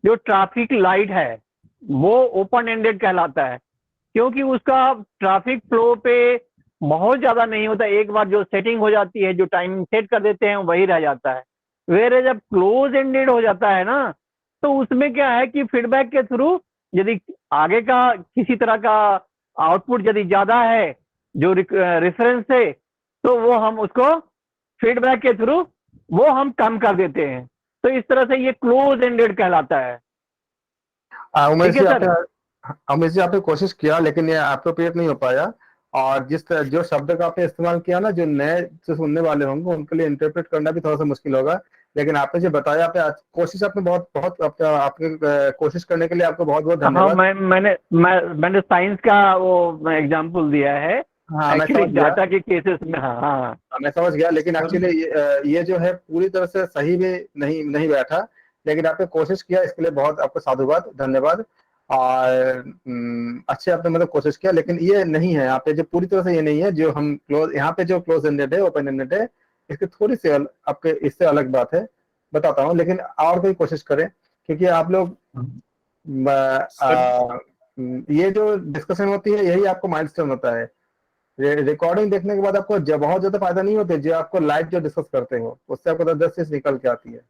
जो ट्रैफिक लाइट है वो ओपन एंडेड कहलाता है, क्योंकि उसका ट्रैफिक फ्लो पे बहुत ज्यादा नहीं होता, एक बार जो सेटिंग हो जाती है, जो टाइम सेट कर देते हैं वही रह जाता है। वेर जब क्लोज एंडेड हो जाता है ना, तो उसमें क्या है कि फीडबैक के थ्रू यदि आगे का किसी तरह का आउटपुट यदि ज्यादा है जो रेफरेंस है, तो वो हम उसको फीडबैक के थ्रू वो हम कम कर देते हैं। तो इस तरह से ये क्लोज एंडेड कहलाता है। उमेश ठीक जी है सर। उमेश जी, आपने कोशिश किया लेकिन ये अप्रोप्रिएट नहीं हो पाया। और जो शब्द का आपने इस्तेमाल किया ना, जो नए जो सुनने वाले होंगे उनके लिए इंटरप्रेट करना भी थोड़ा सा मुश्किल होगा। लेकिन आपने जो बताया, आपने कोशिश आपने बहुत बहुत आपके कोशिश करने के लिए आपको बहुत बहुत हाँ, धन्यवाद। मैंने साइंस का वो एग्जाम्पल दिया है हाँ, मैं एक्चुअली समझ गया। डाटा के केसेस में। हाँ मैं समझ गया, लेकिन एक्चुअली ये जो है पूरी तरह से सही भी नहीं बैठा। लेकिन आपने कोशिश किया, इसके लिए बहुत आपको साधुवाद, धन्यवाद। और अच्छे आपने मतलब कोशिश किया, लेकिन ये नहीं है यहाँ पे, जो पूरी तरह से ये नहीं है जो हम क्लोज, यहाँ पे जो क्लोज एंडेड है, ओपन एंडेड है, इसकी थोड़ी सी आपके इससे अलग बात है, बताता हूँ। लेकिन और कोई कोशिश करें, क्योंकि आप लोग ये जो डिस्कशन होती है यही आपको माइलस्टोन होता है। रिकॉर्डिंग देखने के बाद आपको बहुत ज्यादा फायदा नहीं होता, जो आपको लाइव जो डिस्कस करते हो उससे आपको 10 चीज निकल के आती है।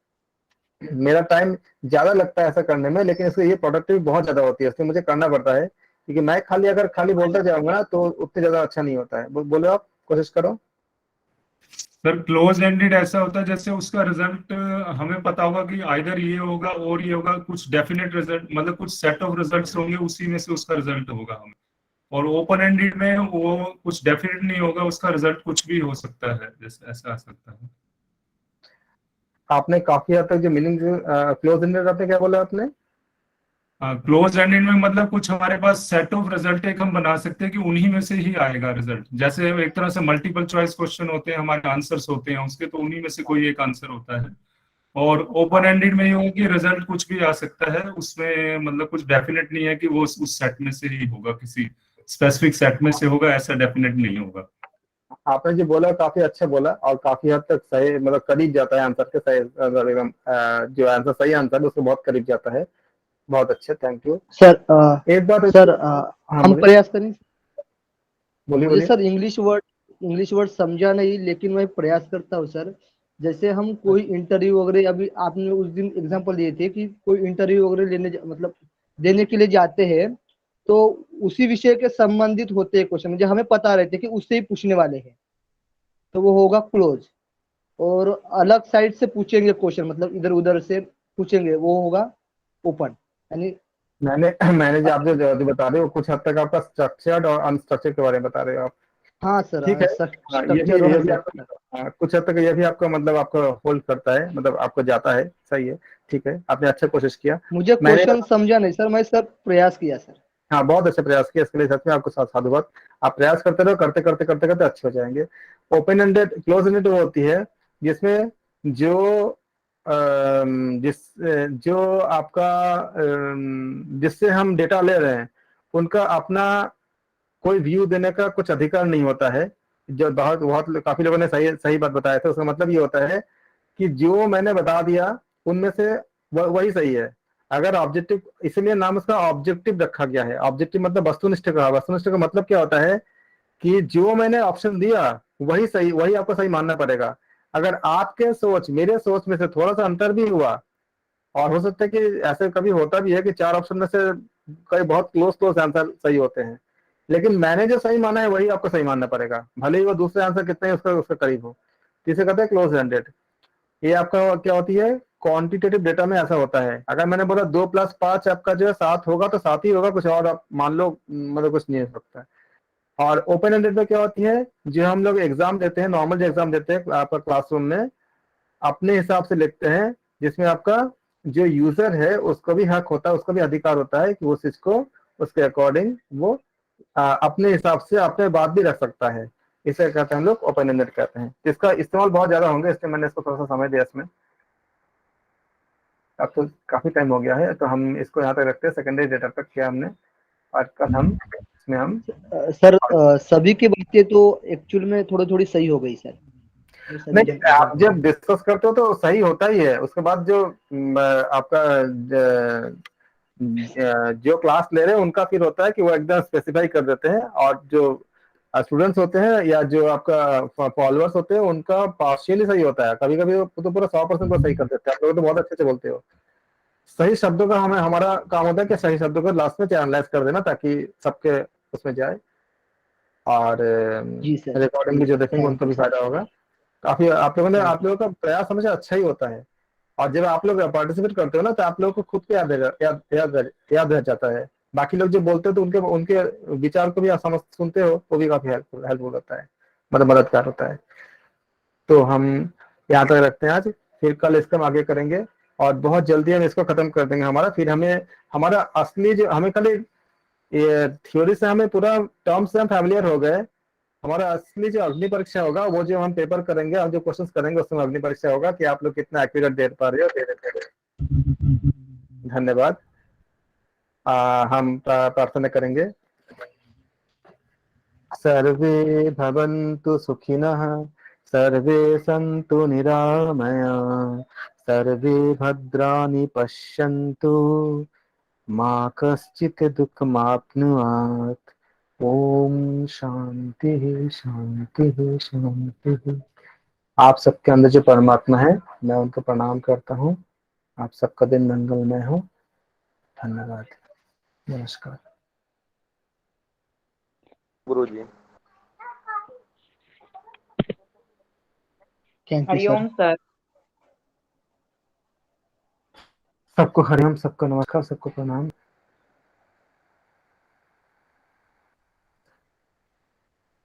मेरा टाइम ज्यादा लगता है ऐसा करने में, लेकिन इससे ये प्रोडक्टिविटी बहुत ज्यादा होती है, इसलिए मुझे करना पड़ता है। क्योंकि मैं अगर खाली बोलता जाऊंगा ना तो उतने ज्यादा अच्छा नहीं होता है। बोलो, आप कोशिश करो। सर क्लोज एंडेड ऐसा होता है जैसे उसका रिजल्ट हमें पता होगा कि आइदर ये होगा और ये होगा, कुछ डेफिनेट रिजल्ट, मतलब कुछ सेट ऑफ रिजल्ट्स होंगे, उसी में से उसका रिजल्ट होगा हमें। और ओपन एंडेड में वो कुछ डेफिनेट नहीं होगा, उसका रिजल्ट कुछ भी हो सकता है, जैसे ऐसा आ सकता है। आपने काफी हद तक जो मीनिंग क्लोज एंडेड, आपने क्या बोला आपने? क्लोज एंडेड में मतलब कुछ हमारे पास सेट ऑफ रिजल्ट एक हम बना सकते हैं कि उन्हीं में से ही आएगा रिजल्ट। जैसे एक तरह से मल्टीपल चॉइस क्वेश्चन होते हैं, हमारे आंसर्स होते हैं उसके, तो उन्हीं में से कोई एक आंसर होता है। और ओपन एंडेड में ये होगा कि रिजल्ट कुछ भी आ सकता है, उसमें मतलब कुछ डेफिनेट नहीं है कि वो उस सेट में से ही होगा, किसी स्पेसिफिक सेट में से होगा, ऐसा डेफिनेट नहीं होगा। आपने जो बोला काफी अच्छा बोला, और काफी हद तक सही, मतलब करीब जाता है आंसर के, सही एकदम जो आंसर सही आंसर है उसके बहुत करीब जाता है। बहुत अच्छे, थैंक यू सर। एक बात सर हाँ, हम प्रयास करें। बोलिए मुझे बोलिए। सर इंग्लिश वर्ड समझा नहीं, लेकिन मैं प्रयास करता हूँ सर। जैसे हम कोई इंटरव्यू वगैरह, अभी आपने उस दिन एग्जांपल दिए थे कि कोई इंटरव्यू वगैरह मतलब देने के लिए जाते हैं, तो उसी विषय के संबंधित होते हैं क्वेश्चन, जो हमें पता रहते हैं कि उससे ही पूछने वाले हैं, तो वो होगा क्लोज। और अलग साइड से पूछेंगे क्वेश्चन, मतलब इधर उधर से पूछेंगे, वो होगा ओपन। यानी मैंने जो आप जो बता रहे हो, कुछ हद तक आपका स्ट्रक्चर्ड और अनस्ट्रक्चर्ड के बारे में बता रहे हो आप। हाँ सर, ठीक है। हाँ, स्ट्रक्चर और ये भी आपका, हाँ, कुछ हद तक ये भी आपका मतलब आपको होल्ड करता है, मतलब आपको जाता है, सही है। ठीक है, आपने अच्छा कोशिश किया। मुझे मैंने क्वेश्चन समझा नहीं सर, मैं सर प्रयास किया सर। हाँ, बहुत अच्छा प्रयास किया, इसके लिए सच में आपको साधुवाद। आप प्रयास करते रहो, करते करते करते करते अच्छे हो जाएंगे। ओपन एंडेड, क्लोज एंडेड वो होती है जिसमें जो आपका जिससे हम डेटा ले रहे हैं उनका अपना कोई व्यू देने का कुछ अधिकार नहीं होता है। जो बहुत बहुत काफी लोगों ने सही सही बात बताया था, उसका मतलब ये होता है कि जो मैंने बता दिया उनमें से वही सही है। अगर ऑब्जेक्टिव, इसलिए नाम उसका ऑब्जेक्टिव रखा गया है। ऑब्जेक्टिव मतलब वस्तुनिष्ठ का। वस्तुनिष्ठ का मतलब क्या होता है कि जो मैंने ऑप्शन दिया वही सही, वही आपको सही मानना पड़ेगा। अगर आपके सोच मेरे सोच में से थोड़ा सा अंतर भी हुआ, और हो सकता है कि ऐसे कभी होता भी है कि 4 ऑप्शन में से कई बहुत क्लोज आंसर सही होते हैं, लेकिन मैंने जो सही माना है वही आपको सही मानना पड़ेगा, भले ही वो दूसरे आंसर कितने ही उसके करीब हो। इसे कहते हैं क्लोज एंडेड। ये आपका क्या होती है, क्वांटिटेटिव डेटा में ऐसा होता है। अगर मैंने बोला 2 + 5 आपका जो है 7 होगा, तो 7 ही होगा, कुछ और आप मान लो, मतलब कुछ नहीं हो सकता। और ओपन एंडेड में क्या होती है, जो हम लोग एग्जाम देते हैं, नॉर्मल जो एग्जाम देते हैं आपका क्लासरूम में, अपने हिसाब से लिखते हैं, जिसमें आपका जो यूजर है उसको भी हक होता है, उसको भी अधिकार होता है कि उस चीज को उसके अकॉर्डिंग वो अपने हिसाब से अपने बात भी रख सकता है। इसे कहते हैं हम लोग ओपन एंडेड कहते हैं। इसका इस्तेमाल बहुत ज्यादा होंगे, इसलिए मैंने इसको थोड़ा सा समय दिया इसमें। अब तो काफी टाइम हो गया है, तो हम इसको यहाँ तक रखते हैं। सेकेंडरी डेटा तक किया हमने, और कल हम इसमें हम सर सभी की बातें तो एक्चुअल में थोड़ी थोड़ी सही हो गई सर। नहीं, आप जब डिस्कस करते हो तो सही होता ही है। उसके बाद जो आपका जो क्लास ले रहे हैं उनका फिर होता है कि वो एकदम स्पेसिफाई कर देते हैं, और जो स्टूडेंट्स होते हैं या जो आपका फॉलोअर्स होते हैं उनका पार्शियली सही होता है, कभी कभी तो पूरा 100% को सही कर देते हैं। आप लोग तो बहुत अच्छे से बोलते हो। सही शब्दों का हमारा काम होता है कि सही शब्दों को लास्ट में एनालाइज कर देना ताकि सबके उसमें जाए, और जी सर। रिकॉर्डिंग भी जो देखेंगे Thank उनको you, भी sir. फायदा होगा। काफी आप Thank लोगों का प्रयास हमेशा अच्छा ही होता है, और जब आप लोग पार्टिसिपेट करते हो ना तो आप लोगों को खुद को याद रह जाता है। बाकी लोग जो बोलते हैं तो उनके उनके विचार को भी आप समझ सुनते हो, वो भी काफी हेल्पफुल होता है, मददगार होता है। तो हम यहाँ तक रखते हैं आज, फिर कल इसका हम आगे करेंगे, और बहुत जल्दी हम इसको खत्म कर देंगे हमारा। फिर हमें हमारा असली जो हमें कल ये थ्योरी से हमें पूरा टर्म से हम फैमिलियर हो गए। हमारा असली जो अग्नि परीक्षा होगा, वो जो हम पेपर करेंगे, हम जो क्वेश्चंस करेंगे, उसमें अग्नि परीक्षा होगा कि आप लोग कितना एक्यूरेट दे पा रहे हो, दे देते हो। धन्यवाद। हम प्रार्थना करेंगे। सर्वे भवन्तु सुखिनः, सर्वे सन्तु निरामया, सर्वे भद्राणि पश्यन्तु, मा कश्चित् दुःखमाप्नुयात्। ओम शांति शांति शांति। आप सबके अंदर जो परमात्मा है, मैं उनको प्रणाम करता हूँ। आप सबका दिन मंगलमय हो। धन्यवाद। नमस्कार। गुरुजी। Thank you, sir. Hariom sir. सबको हरिओम, सबको नमस्कार, सबको प्रणाम।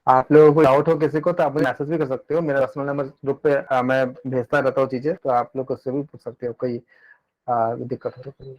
आप लोगों को डाउट हो किसी को तो आप मुझे मैसेज भी कर सकते हो, मेरा पर्सनल नंबर ग्रुप पे मैं भेजता रहता हूँ चीजें, तो आप लोग उससे भी पूछ सकते हो, कोई दिक्कत हो तो।